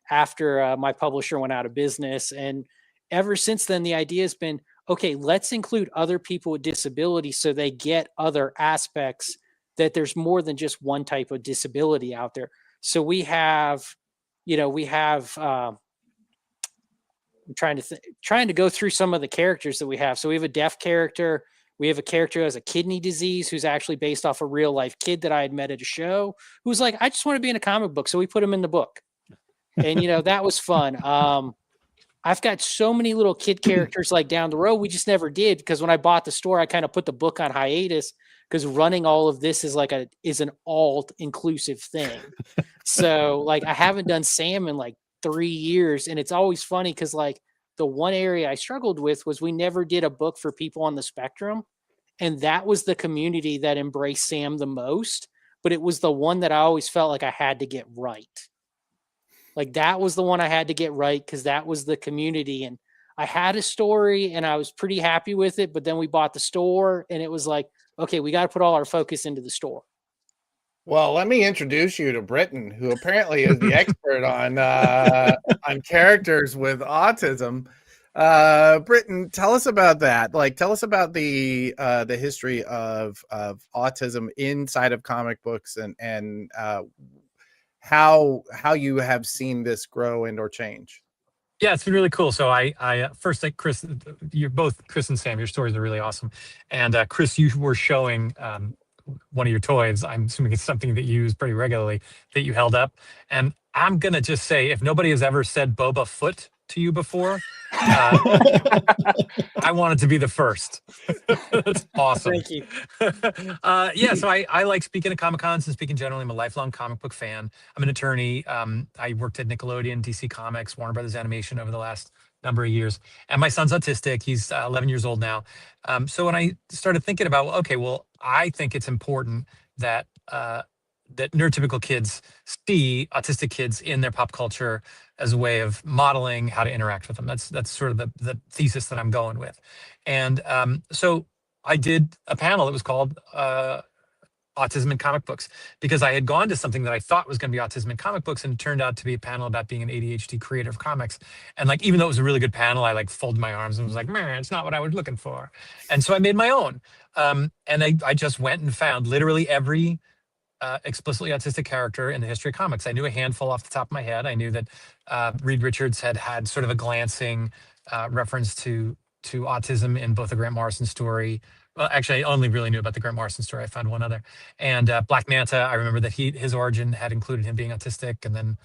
after my publisher went out of business. And ever since then, the idea has been, okay, let's include other people with disabilities so they get other aspects that there's more than just one type of disability out there. So we have, I'm trying to go through some of the characters that we have. So we have a deaf character. We have a character who has a kidney disease, who's actually based off a real life kid that I had met at a show, who's like, I just want to be in a comic book. So we put him in the book. And, that was fun. I've got so many little kid characters like down the road. We just never did, because when I bought the store, I kind of put the book on hiatus, because running all of this is an alt inclusive thing. So like, I haven't done Sam in like 3 years. And it's always funny because like the one area I struggled with was we never did a book for people on the spectrum. And that was the community that embraced Sam the most, but it was the one that I always felt like I had to get right. Like that was the one I had to get right, because that was the community. And I had a story and I was pretty happy with it, but then we bought the store and it was like, okay, we got to put all our focus into the store. Well, let me introduce you to Britton, who apparently is the expert on characters with autism. Britton, tell us about that. Like, tell us about the history of autism inside of comic books, and how you have seen this grow and or change. Yeah, it's been really cool. So I first, like Chris, you're both, Chris and Sam, your stories are really awesome. And Chris, you were showing one of your toys. I'm assuming it's something that you use pretty regularly, that you held up. And I'm going to just say, if nobody has ever said Boba Foot to you before, I wanted to be the first. That's awesome. Thank you. Yeah, so I like speaking at Comic Cons and speaking generally. I'm a lifelong comic book fan. I'm an attorney. I worked at Nickelodeon, DC Comics, Warner Brothers Animation over the last number of years. And my son's autistic. He's 11 years old now. So when I started thinking about, okay, well, I think it's important that that neurotypical kids see autistic kids in their pop culture as a way of modeling how to interact with them. That's sort of the thesis that I'm going with. And so I did a panel that was called Autism in Comic Books, because I had gone to something that I thought was going to be autism in comic books, and it turned out to be a panel about being an ADHD creator of comics. And like, even though it was a really good panel, I like folded my arms and was like, man, it's not what I was looking for. And so I made my own. And I just went and found literally every explicitly autistic character in the history of comics. I knew a handful off the top of my head. I knew that Reed Richards had sort of a glancing reference to autism in both the Grant Morrison story. Well, actually, I only really knew about the Grant Morrison story. I found one other. And Black Manta, I remember that his origin had included him being autistic. And then,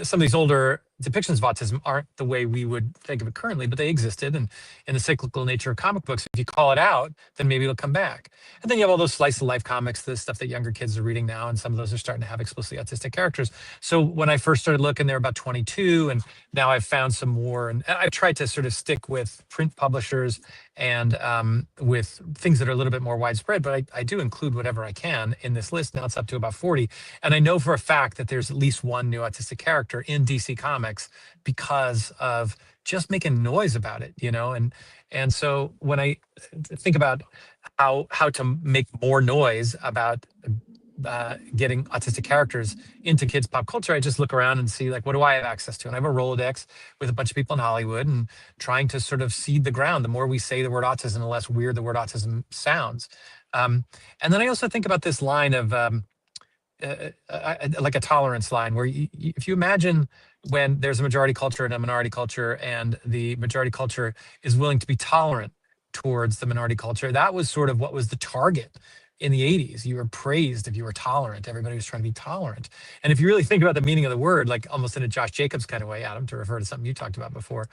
some of these older depictions of autism aren't the way we would think of it currently, but they existed. And in the cyclical nature of comic books, if you call it out, then maybe it'll come back. And then you have all those slice of life comics, the stuff that younger kids are reading now, and some of those are starting to have explicitly autistic characters. So when I first started looking, there were about 22, and now I've found some more. And I tried to sort of stick with print publishers and with things that are a little bit more widespread, but I do include whatever I can in this list. Now it's up to about 40. And I know for a fact that there's at least one new autistic character in DC Comics because of just making noise about it, and so when I think about how to make more noise about getting autistic characters into kids pop culture, I just look around and see, like, what do I have access to? And I have a Rolodex with a bunch of people in Hollywood, and trying to sort of seed the ground. The more we say the word autism, the less weird the word autism sounds. And then I also think about this line of like a tolerance line, where if you imagine when there's a majority culture and a minority culture, and the majority culture is willing to be tolerant towards the minority culture, that was sort of what was the target in the 80s. You were praised if you were tolerant. Everybody was trying to be tolerant. And if you really think about the meaning of the word, like almost in a Josh Jacobs kind of way, Adam, to refer to something you talked about before,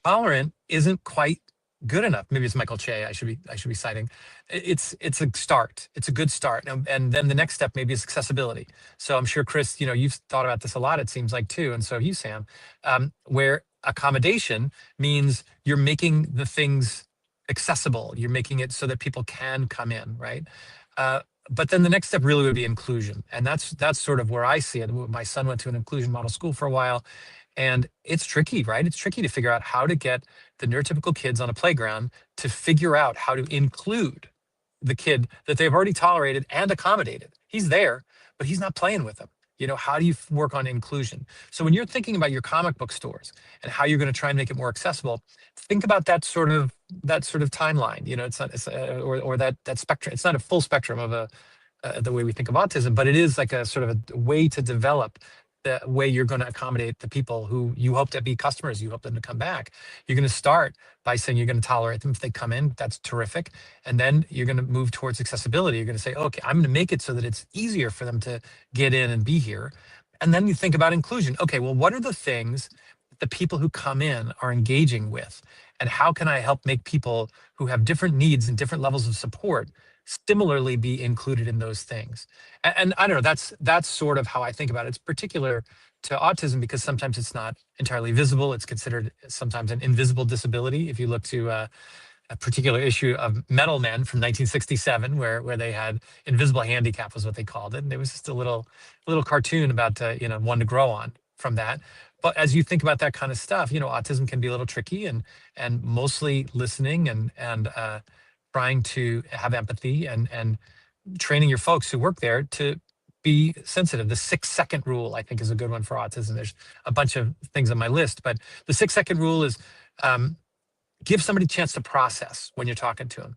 tolerant isn't quite good enough. Maybe it's Michael Che I should be citing. It's a start. It's a good start. And then the next step maybe is accessibility. So I'm sure, Chris, you've thought about this a lot, it seems like, too. And so have you, Sam, where accommodation means you're making the things accessible. You're making it so that people can come in, right? But then the next step really would be inclusion. And that's sort of where I see it. My son went to an inclusion model school for a while. And it's tricky, right? It's tricky to figure out how to get the neurotypical kids on a playground to figure out how to include the kid that they've already tolerated and accommodated. He's there, but he's not playing with them. How do you work on inclusion? So when you're thinking about your comic book stores and how you're going to try and make it more accessible, think about that sort of timeline. It's not, or that spectrum. It's not a full spectrum of the way we think of autism, but it is like a sort of a way to develop the way you're going to accommodate the people who you hope to be customers. You hope them to come back. You're going to start by saying you're going to tolerate them if they come in. That's terrific. And then you're going to move towards accessibility. You're going to say, okay, I'm going to make it so that it's easier for them to get in and be here. And then you think about inclusion. Okay, well, what are the things that the people who come in are engaging with? And how can I help make people who have different needs and different levels of support similarly be included in those things? And I don't know, that's sort of how I think about it. It's particular to autism because sometimes it's not entirely visible. It's considered sometimes an invisible disability. If you look to a particular issue of Metal Men from 1967, where they had invisible handicap was what they called it. And it was just a little cartoon about one to grow on from that. But as you think about that kind of stuff, autism can be a little tricky, and mostly listening and trying to have empathy and training your folks who work there to be sensitive. The 6-second rule, I think, is a good one for autism. There's a bunch of things on my list, but the 6-second rule is give somebody a chance to process when you're talking to them.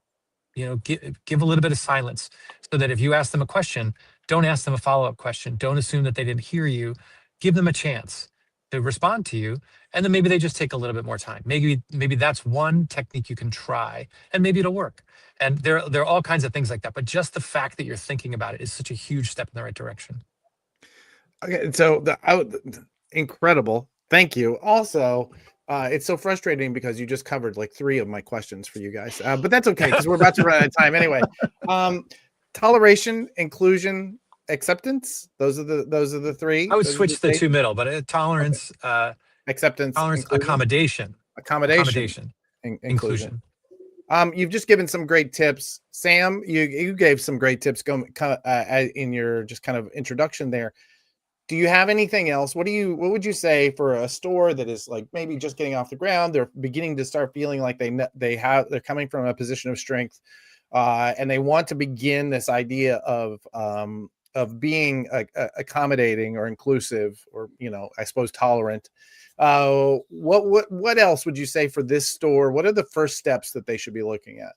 Give a little bit of silence so that if you ask them a question, don't ask them a follow-up question. Don't assume that they didn't hear you. Give them a chance to respond to you, and then maybe they just take a little bit more time. Maybe that's one technique you can try, and maybe it'll work. And there are all kinds of things like that. But just the fact that you're thinking about it is such a huge step in the right direction. Okay, so incredible. Thank you. Also, it's so frustrating because you just covered like 3 of my questions for you guys, but that's okay because we're about to run out of time anyway. Toleration, inclusion, acceptance. Those are the 3. I would switch the 2 middle, but tolerance, acceptance, tolerance, inclusion, accommodation, inclusion. You've just given some great tips, Sam. You gave some great tips in your just kind of introduction there. Do you have anything else? What would you say for a store that is like maybe just getting off the ground? They're beginning to start feeling like they're coming from a position of strength, and they want to begin this idea of being accommodating or inclusive, or I suppose tolerant. What else would you say for this store? What are the first steps that they should be looking at?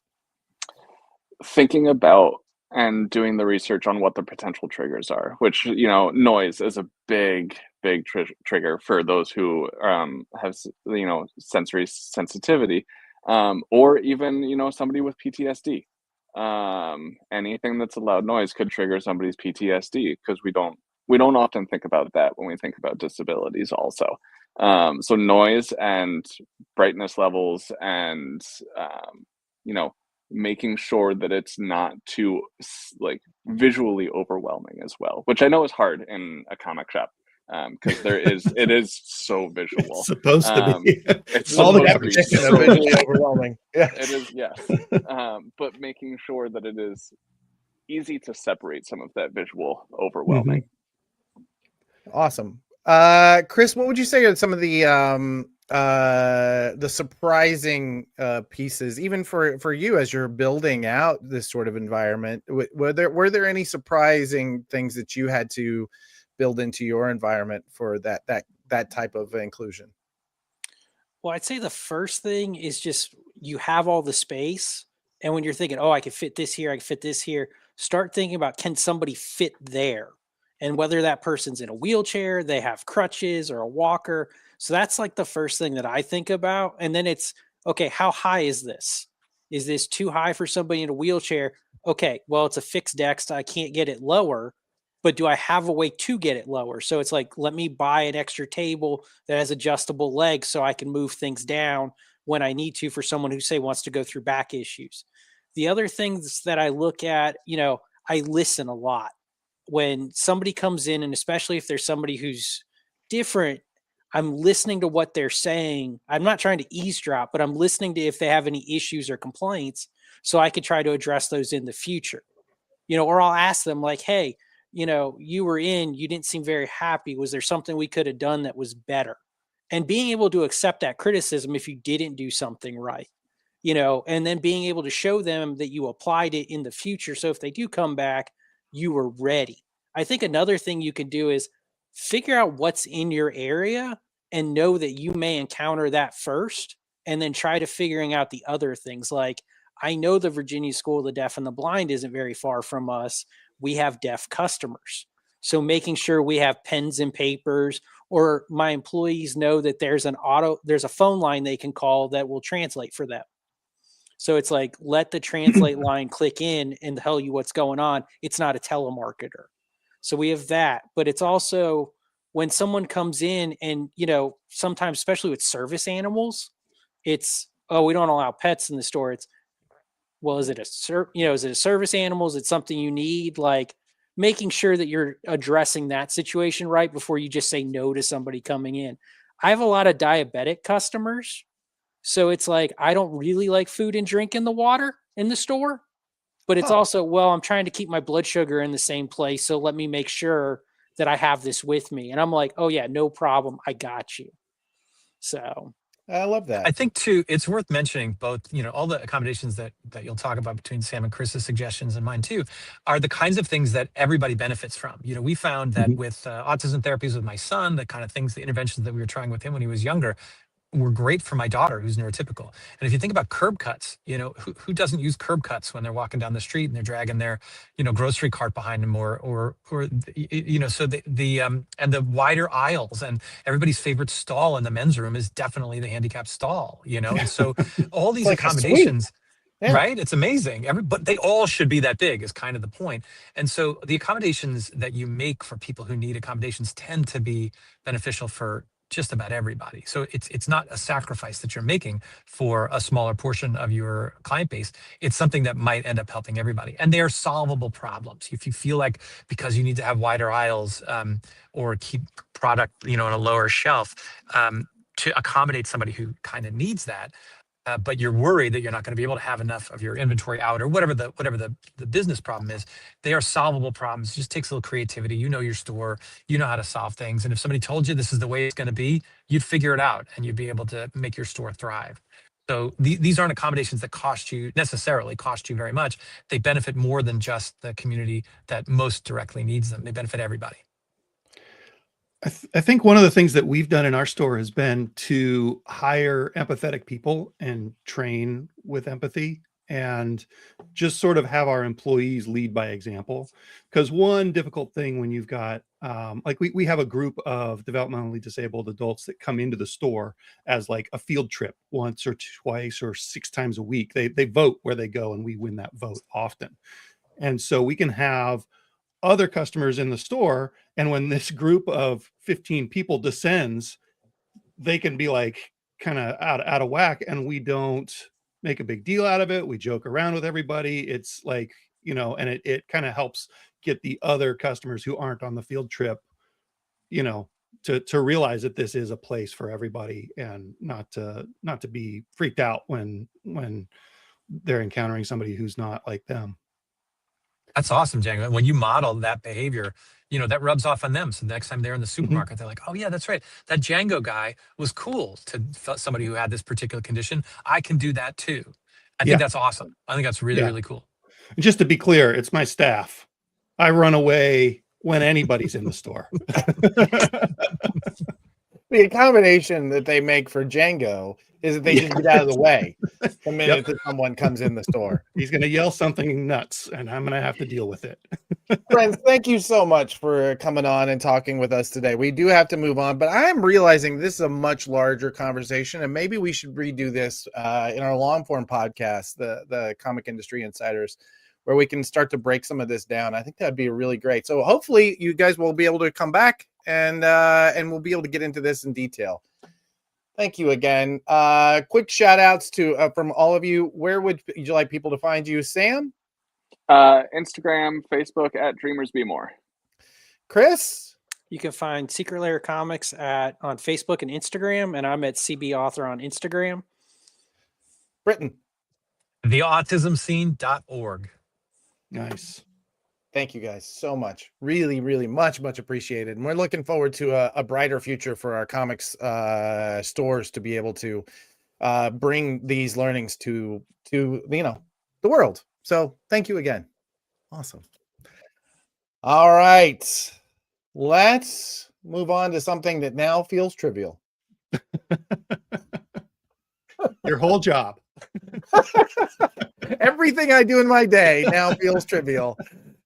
Thinking about and doing the research on what the potential triggers are, which, noise is a big trigger for those who have, sensory sensitivity, or even, somebody with PTSD. Anything that's a loud noise could trigger somebody's PTSD, because we don't often think about that when we think about disabilities also. So noise and brightness levels and, making sure that it's not too visually overwhelming as well, which I know is hard in a comic shop, because it is so visual. It's supposed to be. It's all the supposed to be so visually overwhelming. Yeah, it is. Yes, but making sure that it is easy to separate some of that visual overwhelming. Awesome. Chris, what would you say are some of the surprising pieces, even for you as you're building out this sort of environment? Were there any surprising things that you had to build into your environment for that type of inclusion? Well, I'd say the first thing is just you have all the space, and when you're thinking, oh, I could fit this here, I could fit this here, start thinking about, can somebody fit there? And whether that person's in a wheelchair, they have crutches or a walker. So that's like the first thing that I think about. And then it's, okay, how high is this? Is this too high for somebody in a wheelchair? Okay, well, it's a fixed deck, so I can't get it lower, but do I have a way to get it lower? So it's like, let me buy an extra table that has adjustable legs so I can move things down when I need to, for someone who, say, wants to go through back issues. The other things that I look at, I listen a lot. When somebody comes in, and especially if there's somebody who's different, I'm listening to what they're saying. I'm not trying to eavesdrop, but I'm listening to if they have any issues or complaints, so I could try to address those in the future. Or I'll ask them like, hey, you were in, you didn't seem very happy. Was there something we could have done that was better? And being able to accept that criticism if you didn't do something right, and then being able to show them that you applied it in the future. So if they do come back, you were ready. I think another thing you can do is figure out what's in your area and know that you may encounter that first, and then try to figuring out the other things. Like, I know the Virginia School of the Deaf and the Blind isn't very far from us. We have deaf customers. So making sure we have pens and papers, or my employees know that there's a phone line they can call that will translate for them. So it's like, let the translate line click in and tell you what's going on. It's not a telemarketer. So we have that, but it's also when someone comes in and, sometimes, especially with service animals, it's, oh, we don't allow pets in the store. It's, well, is it is it a service animal? Is it something you need? Like, making sure that you're addressing that situation right before you just say no to somebody coming in. I have a lot of diabetic customers. So it's like, I don't really like food and drink in the water in the store, but it's also, well, I'm trying to keep my blood sugar in the same place. So let me make sure that I have this with me. And I'm like, oh yeah, no problem. I got you. So I love that. I think too, it's worth mentioning both, all the accommodations that you'll talk about between Sam and Chris's suggestions and mine too, are the kinds of things that everybody benefits from. We found that with autism therapies with my son, the kind of things, the interventions that we were trying with him when he was younger, were great for my daughter who's neurotypical. And if you think about curb cuts, who doesn't use curb cuts when they're walking down the street and they're dragging their, grocery cart behind them, or so and the wider aisles, and everybody's favorite stall in the men's room is definitely the handicap stall, and so all these like a suite. accommodations. Yeah. Right? It's amazing. But they all should be that big is kind of the point. And so the accommodations that you make for people who need accommodations tend to be beneficial for just about everybody. So it's not a sacrifice that you're making for a smaller portion of your client base. It's something that might end up helping everybody. And they are solvable problems. If you feel like because you need to have wider aisles or keep product, on a lower shelf to accommodate somebody who kind of needs that, but you're worried that you're not going to be able to have enough of your inventory out, or whatever the business problem is, they are solvable problems. It just takes a little creativity. You know your store, you know how to solve things. And if somebody told you this is the way it's going to be, you'd figure it out and you'd be able to make your store thrive. So these aren't accommodations that necessarily cost you very much. They benefit more than just the community that most directly needs them. They benefit everybody. I think one of the things that we've done in our store has been to hire empathetic people and train with empathy, and just sort of have our employees lead by example. Because one difficult thing when you've got, like we have a group of developmentally disabled adults that come into the store as like a field trip once or twice or 6 times a week. They vote where they go, and we win that vote often. And so we can have other customers in the store, and when this group of 15 people descends, they can be like kind of out of whack, and we don't make a big deal out of it. We joke around with everybody. It's like, and it kind of helps get the other customers who aren't on the field trip, to realize that this is a place for everybody, and not to be freaked out when they're encountering somebody who's not like them. That's awesome, Django. When you model that behavior, that rubs off on them. So the next time they're in the supermarket, they're like, oh yeah, that's right. That Django guy was cool to somebody who had this particular condition. I can do that too. I think that's awesome. I think that's really, really cool. And just to be clear, it's my staff. I run away when anybody's in the store. The accommodation that they make for Django is that they just get out of the way the minute that someone comes in the store. He's going to yell something nuts, and I'm going to have to deal with it. Friends, thank you so much for coming on and talking with us today. We do have to move on, but I am realizing this is a much larger conversation, and maybe we should redo this in our long form podcast, the Comic Industry Insiders, where we can start to break some of this down. I think that'd be really great. So hopefully you guys will be able to come back and we'll be able to get into this in detail. Thank you again. Quick shout outs to from all of you. Where would you like people to find you, Sam? Instagram, Facebook at Dreamers Be More. Chris? You can find Secret Lair Comics on Facebook and Instagram, and I'm at CB Author on Instagram. Britton? TheAutismScene.org. Nice. Thank you guys so much. Really, really much appreciated. And we're looking forward to a brighter future for our comics stores to be able to bring these learnings to the world. So thank you again. Awesome. All right. Let's move on to something that now feels trivial. Your whole job. Everything I do in my day now feels trivial.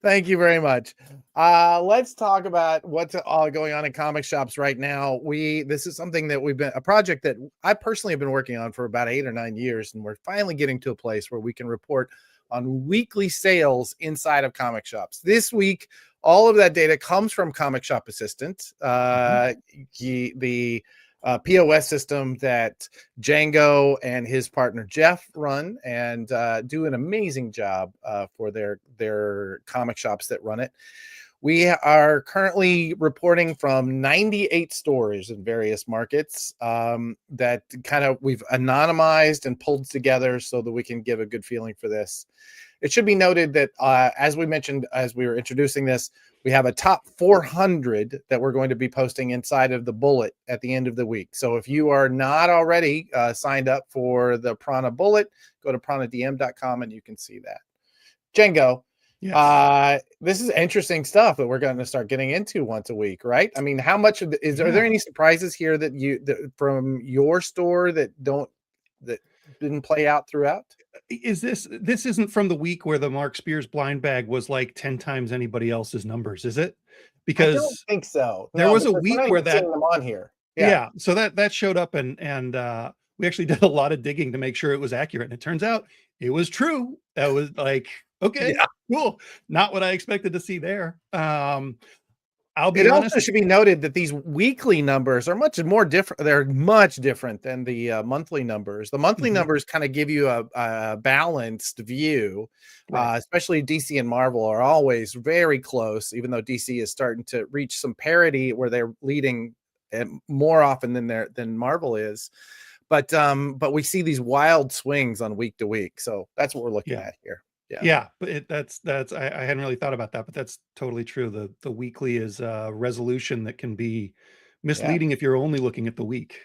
Thank you very much. Let's talk about what's all going on in comic shops right now. This is something that a project that I personally have been working on for about 8 or 9 years, and we're finally getting to a place where we can report on weekly sales inside of comic shops. This week, all of that data comes from Comic Shop Assistant, the POS system that Django and his partner Jeff run, and do an amazing job for their comic shops that run it. We are currently reporting from 98 stores in various markets that we've anonymized and pulled together so that we can give a good feeling for this. It should be noted that as we mentioned, as we were introducing this, we have a top 400 that we're going to be posting inside of the bullet at the end of the week. So if you are not already signed up for the Prana Bullet, go to pranadm.com and you can see that. Django, yes. This is interesting stuff that we're going to start getting into once a week, right? I mean, how much of are there any surprises here that from your store that didn't play out throughout? Is this isn't from the week where the Mark Spears blind bag was like 10 times anybody else's numbers, is it? Because I don't think so. There was a week where that them on here. Yeah. So that showed up and we actually did a lot of digging to make sure it was accurate. And it turns out it was true. That was like, okay, cool. Not what I expected to see there. I'll be honest. Also should be noted that these weekly numbers are much more different. They're much different than the monthly numbers. The monthly numbers kind of give you a balanced view, right. Especially DC and Marvel are always very close, even though DC is starting to reach some parity where they're leading more often than Marvel is. But we see these wild swings on week to week. So that's what we're looking at here. Yeah, but that's I hadn't really thought about that, but that's totally true. The weekly is a resolution that can be misleading if you're only looking at the week.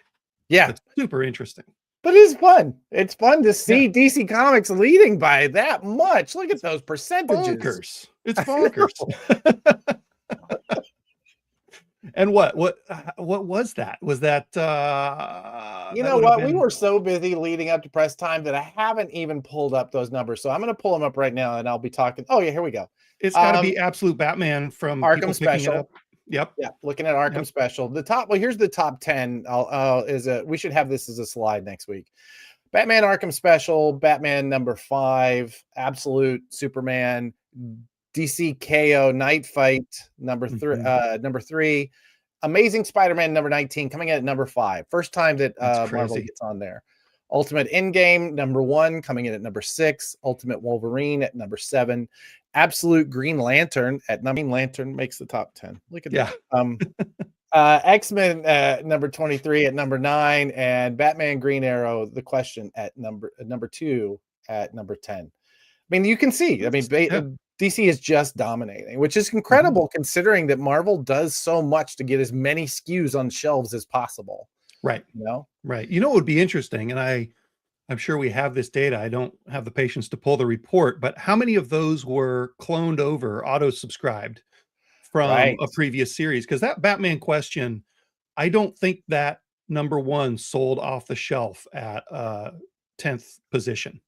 Yeah, it's super interesting. But it's fun. It's fun to see DC Comics leading by that much. Look at those percentages. Bonkers. It's bonkers. And what was that? Was that you know what? We were so busy leading up to press time that I haven't even pulled up those numbers. So I'm going to pull them up right now and I'll be talking. Oh yeah, here we go. It's got to be Absolute Batman from Arkham Special. Yep. Yeah, looking at Arkham Special. The top, well, here's the top 10. We should have this as a slide next week. Batman Arkham Special, Batman number 5, Absolute Superman, DC KO Night Fight number 3, Amazing Spider-Man number 19 coming in at number 5. First time that Marvel gets on there. Ultimate Endgame number 1 coming in at number 6. Ultimate Wolverine at number 7. Absolute Green Lantern at number. Green Lantern makes the top 10. Look at that. X-Men number 23 at number 9, and Batman Green Arrow The Question at number 2 at number 10. I mean, you can see. I mean, DC is just dominating, which is incredible considering that Marvel does so much to get as many SKUs on shelves as possible. Right. You know? Right. You know what would be interesting, and I'm sure we have this data. I don't have the patience to pull the report, but how many of those were cloned over, auto-subscribed from a previous series? Because that Batman Question, I don't think that number 1 sold off the shelf at 10th position.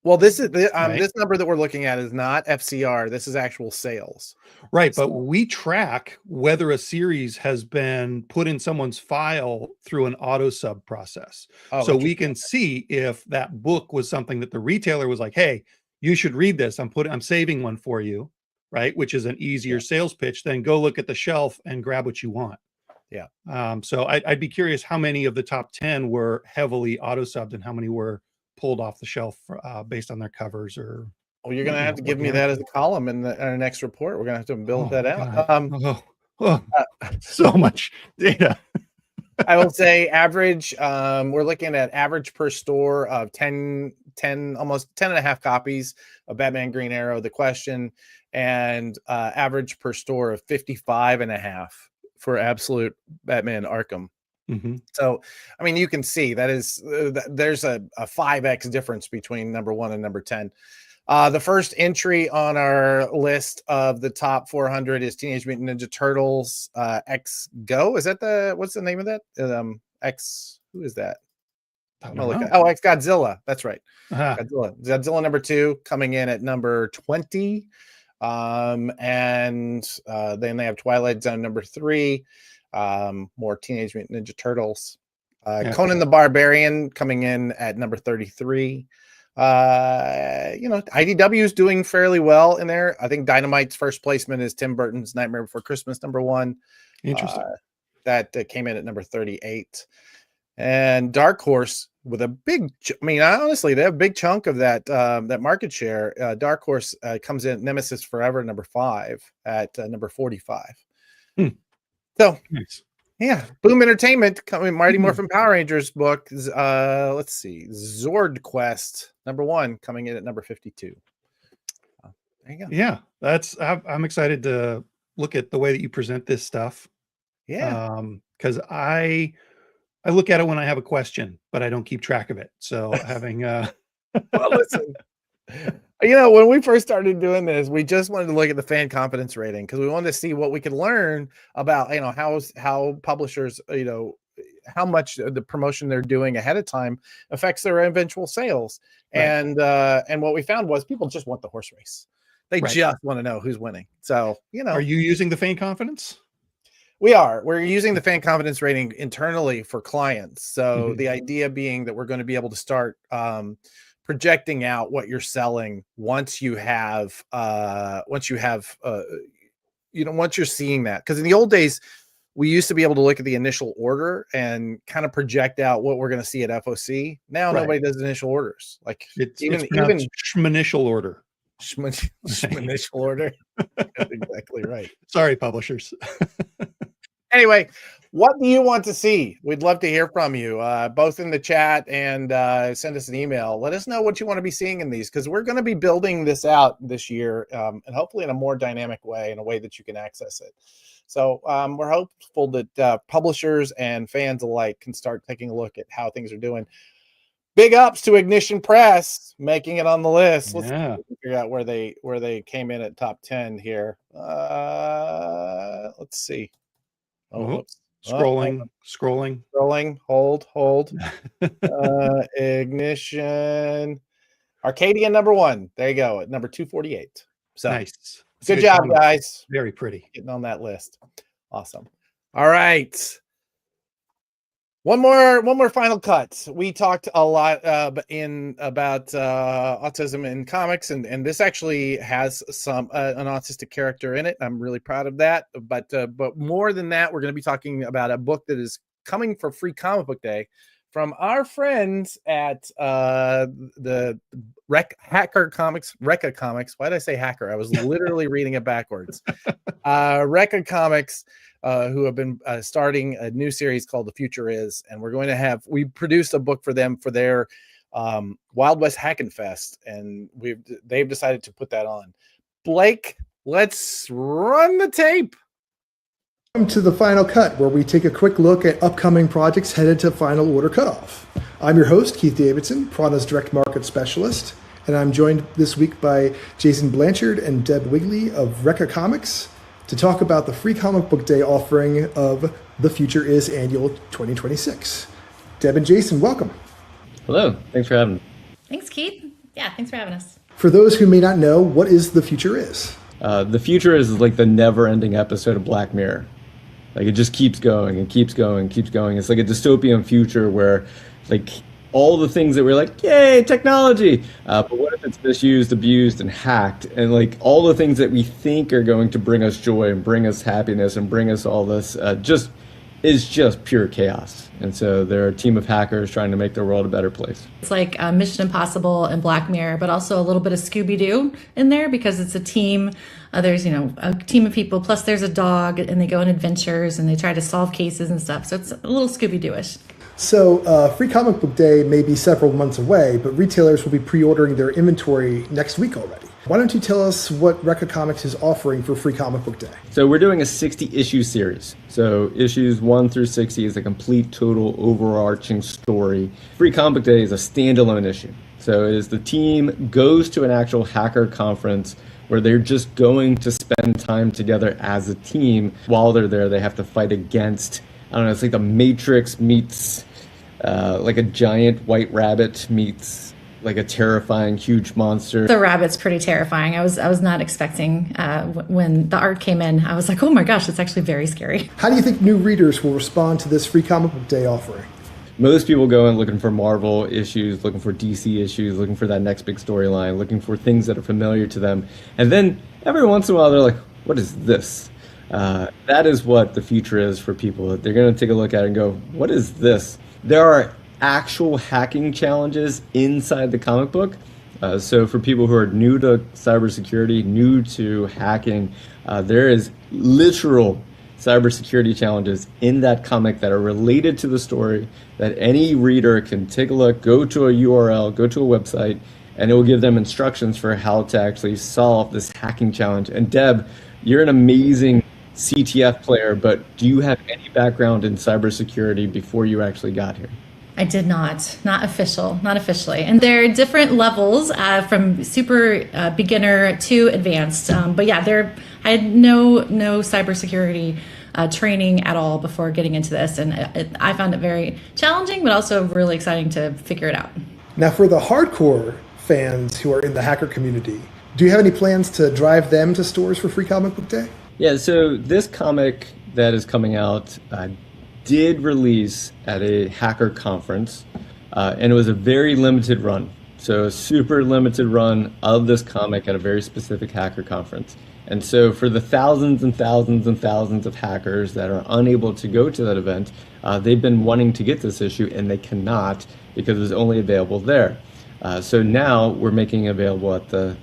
Well, this is this number that we're looking at is not FCR. This is actual sales. Right. But we track whether a series has been put in someone's file through an auto sub process. So we can see if that book was something that the retailer was like, hey, you should read this. I'm saving one for you. Right. Which is an easier sales pitch. Then go look at the shelf and grab what you want. Yeah. So I'd be curious how many of the top 10 were heavily auto subbed and how many were pulled off the shelf based on their covers or. Oh, you're going to have to give me that as a column in our next report. We're going to have to build that out. So much data. I will say average, we're looking at average per store of 10, almost 10 and a half copies of Batman Green Arrow, The Question, and average per store of 55 and a half for Absolute Batman Arkham. So, I mean, you can see that is there's a 5x difference between number 1 and number 10. The first entry on our list of the top 400 is Teenage Mutant Ninja Turtles X Go. Is that what's the name of that? Who is that? I'm gonna look at, X Godzilla. That's right. Godzilla number 2 coming in at number 20. And then they have Twilight Zone number 3. More Teenage Mutant Ninja Turtles. Conan the Barbarian coming in at number 33. IDW is doing fairly well in there. I think Dynamite's first placement is Tim Burton's Nightmare Before Christmas number 1. Interesting. That came in at number 38. And Dark Horse with a big, honestly, they have a big chunk of that market share. Dark Horse comes in Nemesis Forever number 5 at number 45. So nice. Yeah, Boom Entertainment coming. Mighty Morphin Power Rangers book. Let's see, Zord Quest number 1 coming in at number 52. There you go. Yeah, I'm excited to look at the way that you present this stuff. Yeah, because I look at it when I have a question, but I don't keep track of it. So having well, listen, when we first started doing this, we just wanted to look at the fan confidence rating because we wanted to see what we could learn about, how publishers, how much the promotion they're doing ahead of time affects their eventual sales. Right. And what we found was people just want the horse race. They just want to know who's winning. So, are you using the fan confidence? We're using the fan confidence rating internally for clients. So the idea being that we're going to be able to start projecting out what you're selling once you're seeing that. Because in the old days, we used to be able to look at the initial order and kind of project out what we're going to see at FOC. Now nobody does initial orders. Like it's even initial order. Initial order. That's exactly right. Sorry, publishers. Anyway, what do you want to see? We'd love to hear from you, both in the chat and send us an email. Let us know what you want to be seeing in these, because we're going to be building this out this year, and hopefully in a more dynamic way, in a way that you can access it. So we're hopeful that publishers and fans alike can start taking a look at how things are doing. Big ups to Ignition Press making it on the list. Let's figure out where they came in at top 10 here. Let's see. Scrolling. Hold. Ignition. Arcadia number 1. There you go, at number 248. So nice. Good job, guys. Very pretty. Getting on that list. Awesome. All right. One more final cut. We talked a lot about autism in comics, and this actually has an autistic character in it. I'm really proud of that. But more than that, we're going to be talking about a book that is coming for Free Comic Book Day from our friends at the Hacker Comics, Recca Comics. Why did I say hacker? I was literally reading it backwards. Recca Comics. Who have been starting a new series called The Future Is, and we produced a book for them for their Wild West Hackin' Fest, and they've decided to put that on. Blake, let's run the tape. Welcome to the Final Cut, where we take a quick look at upcoming projects headed to final order cutoff. I'm your host, Keith Davidson, Prana's Direct Market Specialist, and I'm joined this week by Jason Blanchard and Deb Wigley of Recca Comics to talk about the Free Comic Book Day offering of The Future Is Annual 2026. Deb and Jason, welcome. Hello, thanks for having me. Thanks, Keith. Yeah, thanks for having us. For those who may not know, what is The Future Is? The Future is like the never-ending episode of Black Mirror. Like, it just keeps going and keeps going and keeps going. It's like a dystopian future where, like, all the things that we're like, yay, technology. But what if it's misused, abused, and hacked? And like all the things that we think are going to bring us joy and bring us happiness and bring us all this is just pure chaos. And so they're a team of hackers trying to make the world a better place. It's like Mission Impossible and Black Mirror, but also a little bit of Scooby-Doo in there because it's a team. There's, a team of people, plus there's a dog, and they go on adventures and they try to solve cases and stuff. So it's a little Scooby-Doo-ish. So Free Comic Book Day may be several months away, but retailers will be pre-ordering their inventory next week already. Why don't you tell us what Recca Comics is offering for Free Comic Book Day? So we're doing a 60-issue series. So issues 1 through 60 is a complete, total, overarching story. Free Comic Book Day is a standalone issue. So it is the team goes to an actual hacker conference where they're just going to spend time together as a team. While they're there, they have to fight against, I don't know, it's like the Matrix meets like a giant white rabbit meets like a terrifying huge monster. The rabbit's pretty terrifying. I was not expecting when the art came in. I was like, oh my gosh, it's actually very scary. How do you think new readers will respond to this free comic book day offering? Most people go in looking for Marvel issues, looking for DC issues, looking for that next big storyline, looking for things that are familiar to them. And then every once in a while, they're like, what is this? That is what the future is for people. They're going to take a look at it and go, what is this? There are actual hacking challenges inside the comic book. So for people who are new to cybersecurity, new to hacking, there is literal cybersecurity challenges in that comic that are related to the story that any reader can take a look, go to a URL, go to a website, and it will give them instructions for how to actually solve this hacking challenge. And Deb, you're an amazing CTF player, but do you have any background in cybersecurity before you actually got here? I did not officially. And there are different levels from super beginner to advanced. But yeah, I had no cybersecurity training at all before getting into this. And I found it very challenging, but also really exciting to figure it out. Now, for the hardcore fans who are in the hacker community, do you have any plans to drive them to stores for Free Comic Book Day? Yeah, so this comic that is coming out did release at a hacker conference, and it was a very limited run. So a super limited run of this comic at a very specific hacker conference. And so for the thousands and thousands and thousands of hackers that are unable to go to that event, they've been wanting to get this issue and they cannot because it's only available there. So now we're making it available at the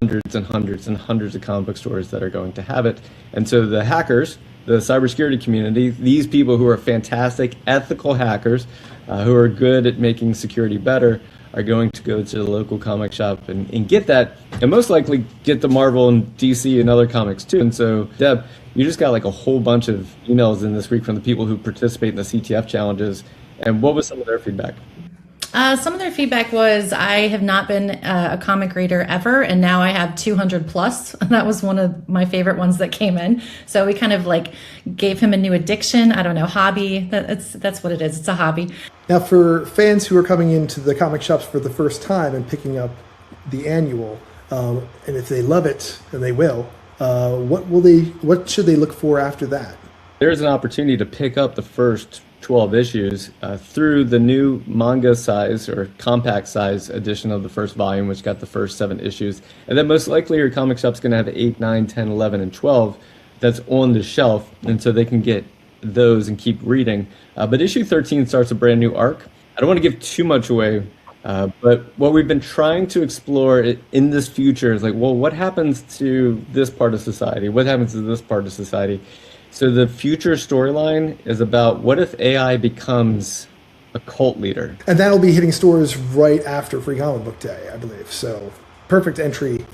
hundreds and hundreds and hundreds of comic book stores that are going to have it. And so the hackers, the cybersecurity community, these people who are fantastic, ethical hackers who are good at making security better, are going to go to the local comic shop and get that, and most likely get the Marvel and DC and other comics too. And so, Deb, you just got like a whole bunch of emails in this week from the people who participate in the CTF challenges. And what was some of their feedback? Some of their feedback was, I have not been a comic reader ever, and now I have 200 plus. That was one of my favorite ones that came in. So we kind of like gave him a new addiction. I don't know, hobby. That's what it is. It's a hobby. Now, for fans who are coming into the comic shops for the first time and picking up the annual, and if they love it, and they will, what should they look for after that? There's an opportunity to pick up the first 12 issues through the new manga size or compact size edition of the first volume, which got the first 7 issues. And then most likely your comic shop's going to have 8, 9, 10, 11, and 12 that's on the shelf. And so they can get those and keep reading. But issue 13 starts a brand new arc. I don't want to give too much away, but what we've been trying to explore in this future is like, well, what happens to this part of society? What happens to this part of society? So the future storyline is about what if AI becomes a cult leader? And that'll be hitting stores right after Free Comic Book Day, I believe. So perfect entry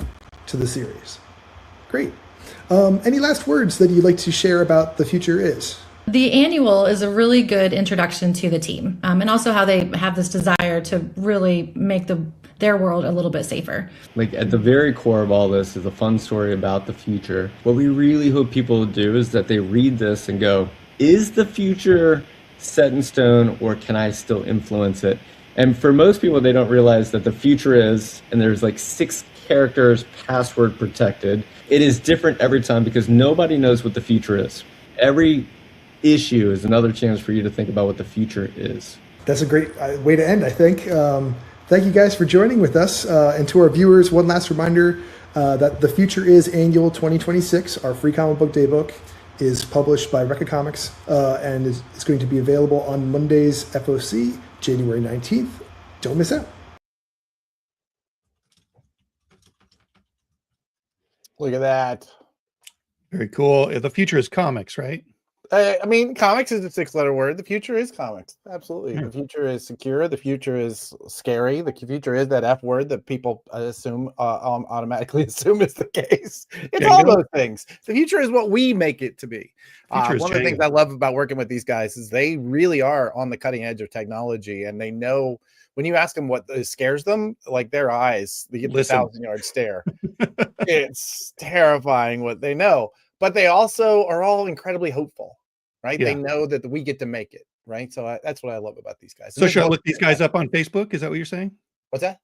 to the series. Great. Any last words that you'd like to share about The Future Is? The annual is a really good introduction to the team, and also how they have this desire to really make their world a little bit safer. Like at the very core of all this is a fun story about the future. What we really hope people do is that they read this and go, is the future set in stone or can I still influence it? And for most people, they don't realize that the future is, and there's like 6 characters password protected. It is different every time because nobody knows what the future is. Every issue is another chance for you to think about what the future is. That's a great way to end, I think. Thank you guys for joining with us. And to our viewers, one last reminder that The Future Is Annual 2026, our Free Comic Book Day book, is published by Recca Comics and is going to be available on Monday's FOC, January 19th. Don't miss out. Look at that. Very cool. The future is comics, right? I mean, comics is a 6-letter word. The future is comics. Absolutely. Yeah. The future is secure. The future is scary. The future is that F word that people assume automatically assume is the case. It's all Django. those things. The future is what we make it to be. Future is One of the things Django. I love about working with these guys is they really are on the cutting edge of technology, and they know when you ask them what scares them, like their eyes, they get the Listen. 1,000-yard stare. It's terrifying what they know, but they also are all incredibly hopeful, right? They Yeah. know that we get to make it, right? So that's what I love about these guys. And So their should I book- look these guys up on Facebook? Is that what you're saying? What's that?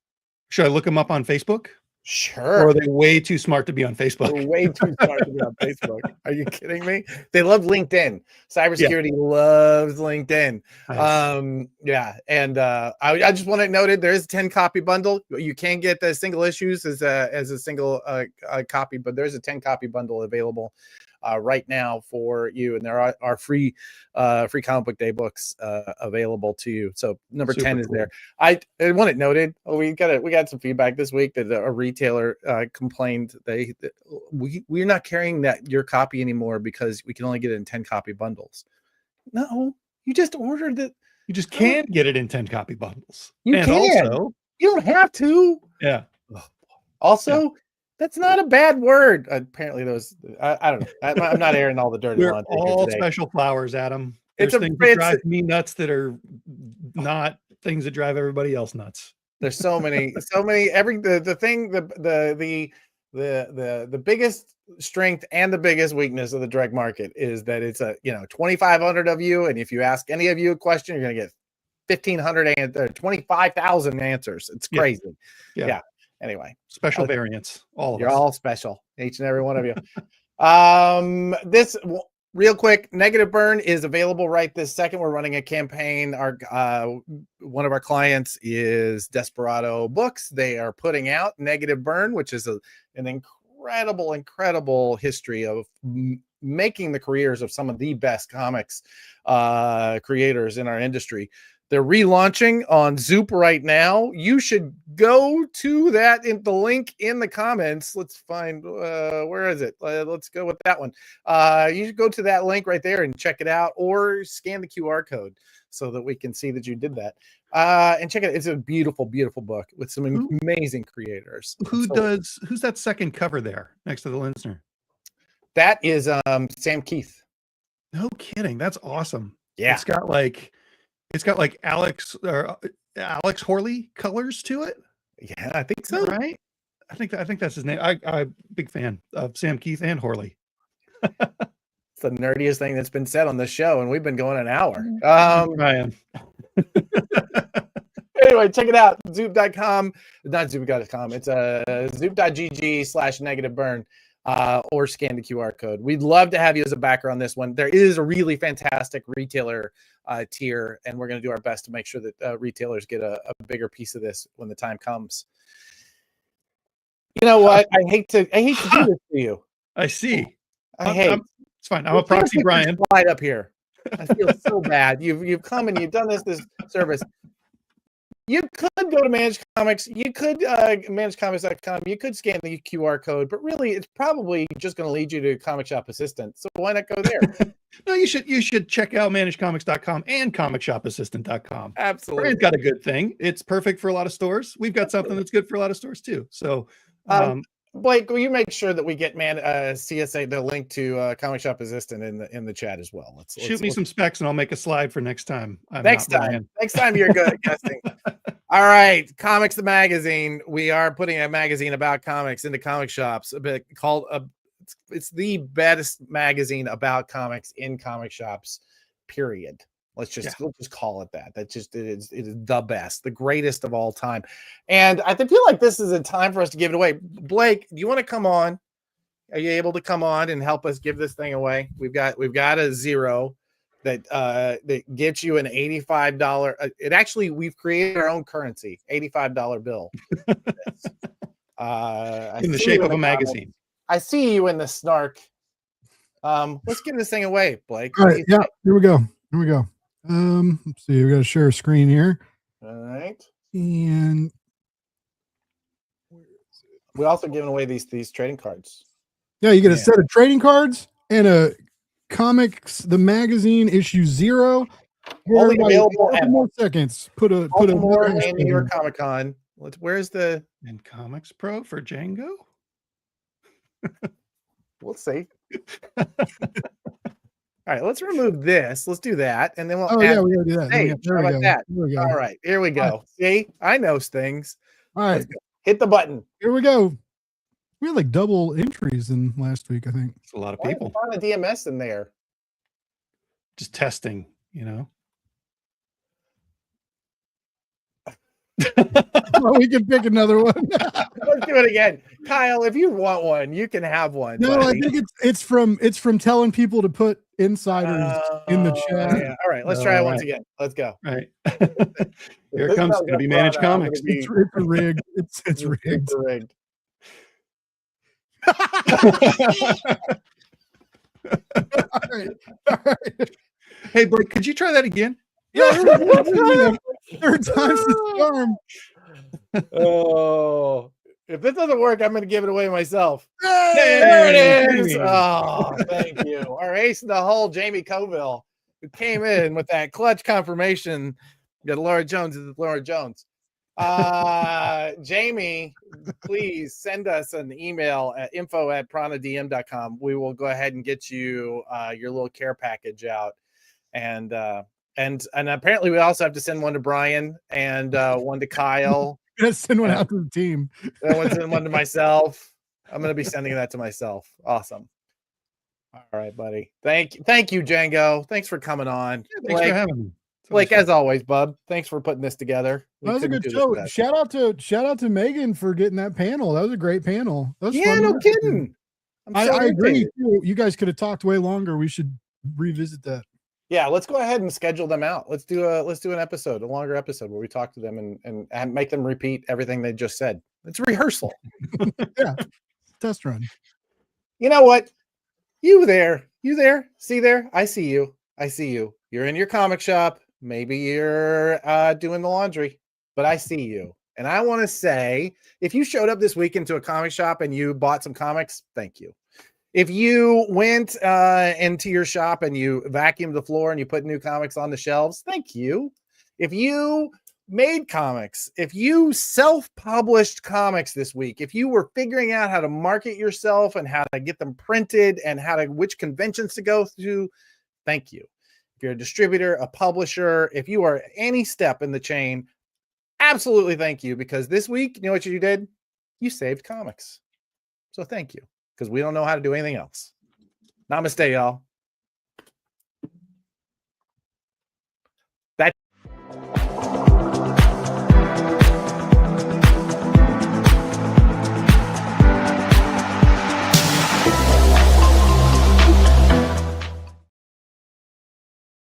Should I look them up on Facebook? Sure. Or are they way too smart to be on Facebook? They're way too smart to be on Facebook. Are you kidding me? They love LinkedIn. Cybersecurity loves LinkedIn. Nice. Yeah. And I just want it noted, there is a 10-copy bundle. You can get the single issues as a single copy, but there's a 10-copy bundle available right now for you, and there are free comic book day books available to you. So number Super 10 is cool. there. I want it noted. We got some feedback this week that a retailer complained we're not carrying your copy anymore because we can only get it in 10-copy bundles. No, you just ordered it. You just can't get it in 10-copy bundles. You and can. also, You don't have to. yeah. Also, that's not a bad word. Apparently, those I don't know. I'm not airing all the dirty We're laundry here all today. special flowers, Adam. It's There's a- things that it's drive a- me nuts that are not things that drive everybody else nuts. There's so many. The biggest strength and the biggest weakness of the direct market is that it's 2,500 of you, and if you ask any of you a question, you're gonna get 1,500 25,000 answers. It's Yeah. crazy. Yeah. Yeah. Anyway, Special variants. All of you're us. all special, each and every one of you. Real quick, Negative Burn is available right this second. We're running a campaign. Our one of our clients is Desperado Books. They are putting out Negative Burn, which is an incredible history of making the careers of some of the best comics creators in our industry. They're relaunching on Zoop right now. You should go to that in the link in the comments. Let's find where is it? Let's go with that one. You should go to that link right there and check it out, or scan the QR code so that we can see that you did that. And check it. It's a beautiful book with some amazing creators. Who's that second cover there next to the Linsner? That is Sam Keith. No kidding. That's awesome. Yeah. It's got like Alex Alex Horley colors to it. Yeah, I think so. Right? I think that's his name. I'm big fan of Sam Keith and Horley. It's the nerdiest thing that's been said on this show, and we've been going an hour. Ryan. Anyway, check it out. Zoop.com, not Zoop.com. It's zoop.gg/negative burn, or scan the QR code. We'd love to have you as a backer on this one. There is a really fantastic retailer tier, and we're going to do our best to make sure that retailers get a bigger piece of this when the time comes. You know what? I hate to do this to you. I see. It's fine. I'm a proxy Brian. Slide up here. I feel so bad. You've come and you've done this service. You could go to Managed Comics. You could managecomics.com. You could scan the QR code, but really, it's probably just going to lead you to Comic Shop Assistant. So why not go there? No, you should check out managedcomics.com and comicshopassistant.com. Absolutely. Brian's got a good thing. It's perfect for a lot of stores. We've got something that's good for a lot of stores too. So, Blake, will you make sure that we get CSA the link to Comic Shop Assistant in the chat as well? Shoot me some specs and I'll make a slide for next time. Next time you're good at guessing. All right, Comics the Magazine. We are putting a magazine about comics into comic shops. It's the best magazine about comics in comic shops. Period. Let's just call it that. It is the best, the greatest of all time. And I feel like this is a time for us to give it away. Blake, do you want to come on? Are you able to come on and help us give this thing away? We've got a zero that gets you an $85. We've created our own currency, $85 bill. In the shape of a magazine. I see you in the snark. Let's give this thing away, Blake. All right, yeah, here we go. Let's see, we got to share a screen here. All right. And we're also giving away these trading cards. Yeah, you get a set of trading cards and a Comics, the magazine, issue 0. Only Everybody, available a couple at more seconds. Put a Baltimore hashtag and New in York it. Comic Con. Where's the? And Comics Pro for Django. We'll see. All right, let's remove this. Let's do that, and then we'll. Oh add yeah, we gotta do that. Then we stage. there How we about go. that? There we go. All right, here we go. See, I know things. All Let's right, go. Hit the button. here we go. We had like double entries in last week, I think. It's a lot of Why is people a DMS in there? just testing, you know. Well, we can pick another one. Let's do it again, Kyle. If you want one, you can have one. No, I buddy. think it's from telling people to put insiders in the Oh, chat. yeah. All right, let's try it All once right. again. Let's go. Right. If Here this it comes. comes Going to be up Managed wrong, I'm Comics. gonna be It's rigged. It's super rigged. rigged. All right. All right. Hey, Blake, could you try that again? Yeah, third time's the charm. Oh, if this doesn't work, I'm going to give it away myself. Hey! There it is. Jamie. Oh, thank you. Our ace in the hole, Jamie Coville, who came in with that clutch confirmation that Laura Jones is Laura Jones. Jamie, please send us an email at info@pranadm.com. We will go ahead and get you your little care package out. And apparently we also have to send one to Brian and one to Kyle. Gotta send one out to the team. I want to send one to myself. I'm going to be sending that to myself. Awesome. All right, buddy. Thank you, Django. Thanks for coming on. Thanks for having me. Blake, as always, bub. Thanks for putting this together. That was a good show. Shout out to Megan for getting that panel. That was a great panel. That was Yeah, fun. no kidding. I agree. Too. You guys could have talked way longer. We should revisit that. Yeah, let's go ahead and schedule them out. Let's do an episode, a longer episode where we talk to them and make them repeat everything they just said. It's rehearsal. Yeah. Test run. You know what? You there. See there? I see you. You're in your comic shop. Maybe you're doing the laundry, but I see you. And I want to say, if you showed up this week into a comic shop and you bought some comics, thank you. If you went into your shop and you vacuumed the floor and you put new comics on the shelves, thank you. If you made comics, if you self-published comics this week, if you were figuring out how to market yourself and how to get them printed and which conventions to go through, thank you. If you're a distributor, a publisher, if you are any step in the chain, absolutely thank you, because this week, you know what you did? You saved comics. So thank you, because we don't know how to do anything else. Namaste, y'all.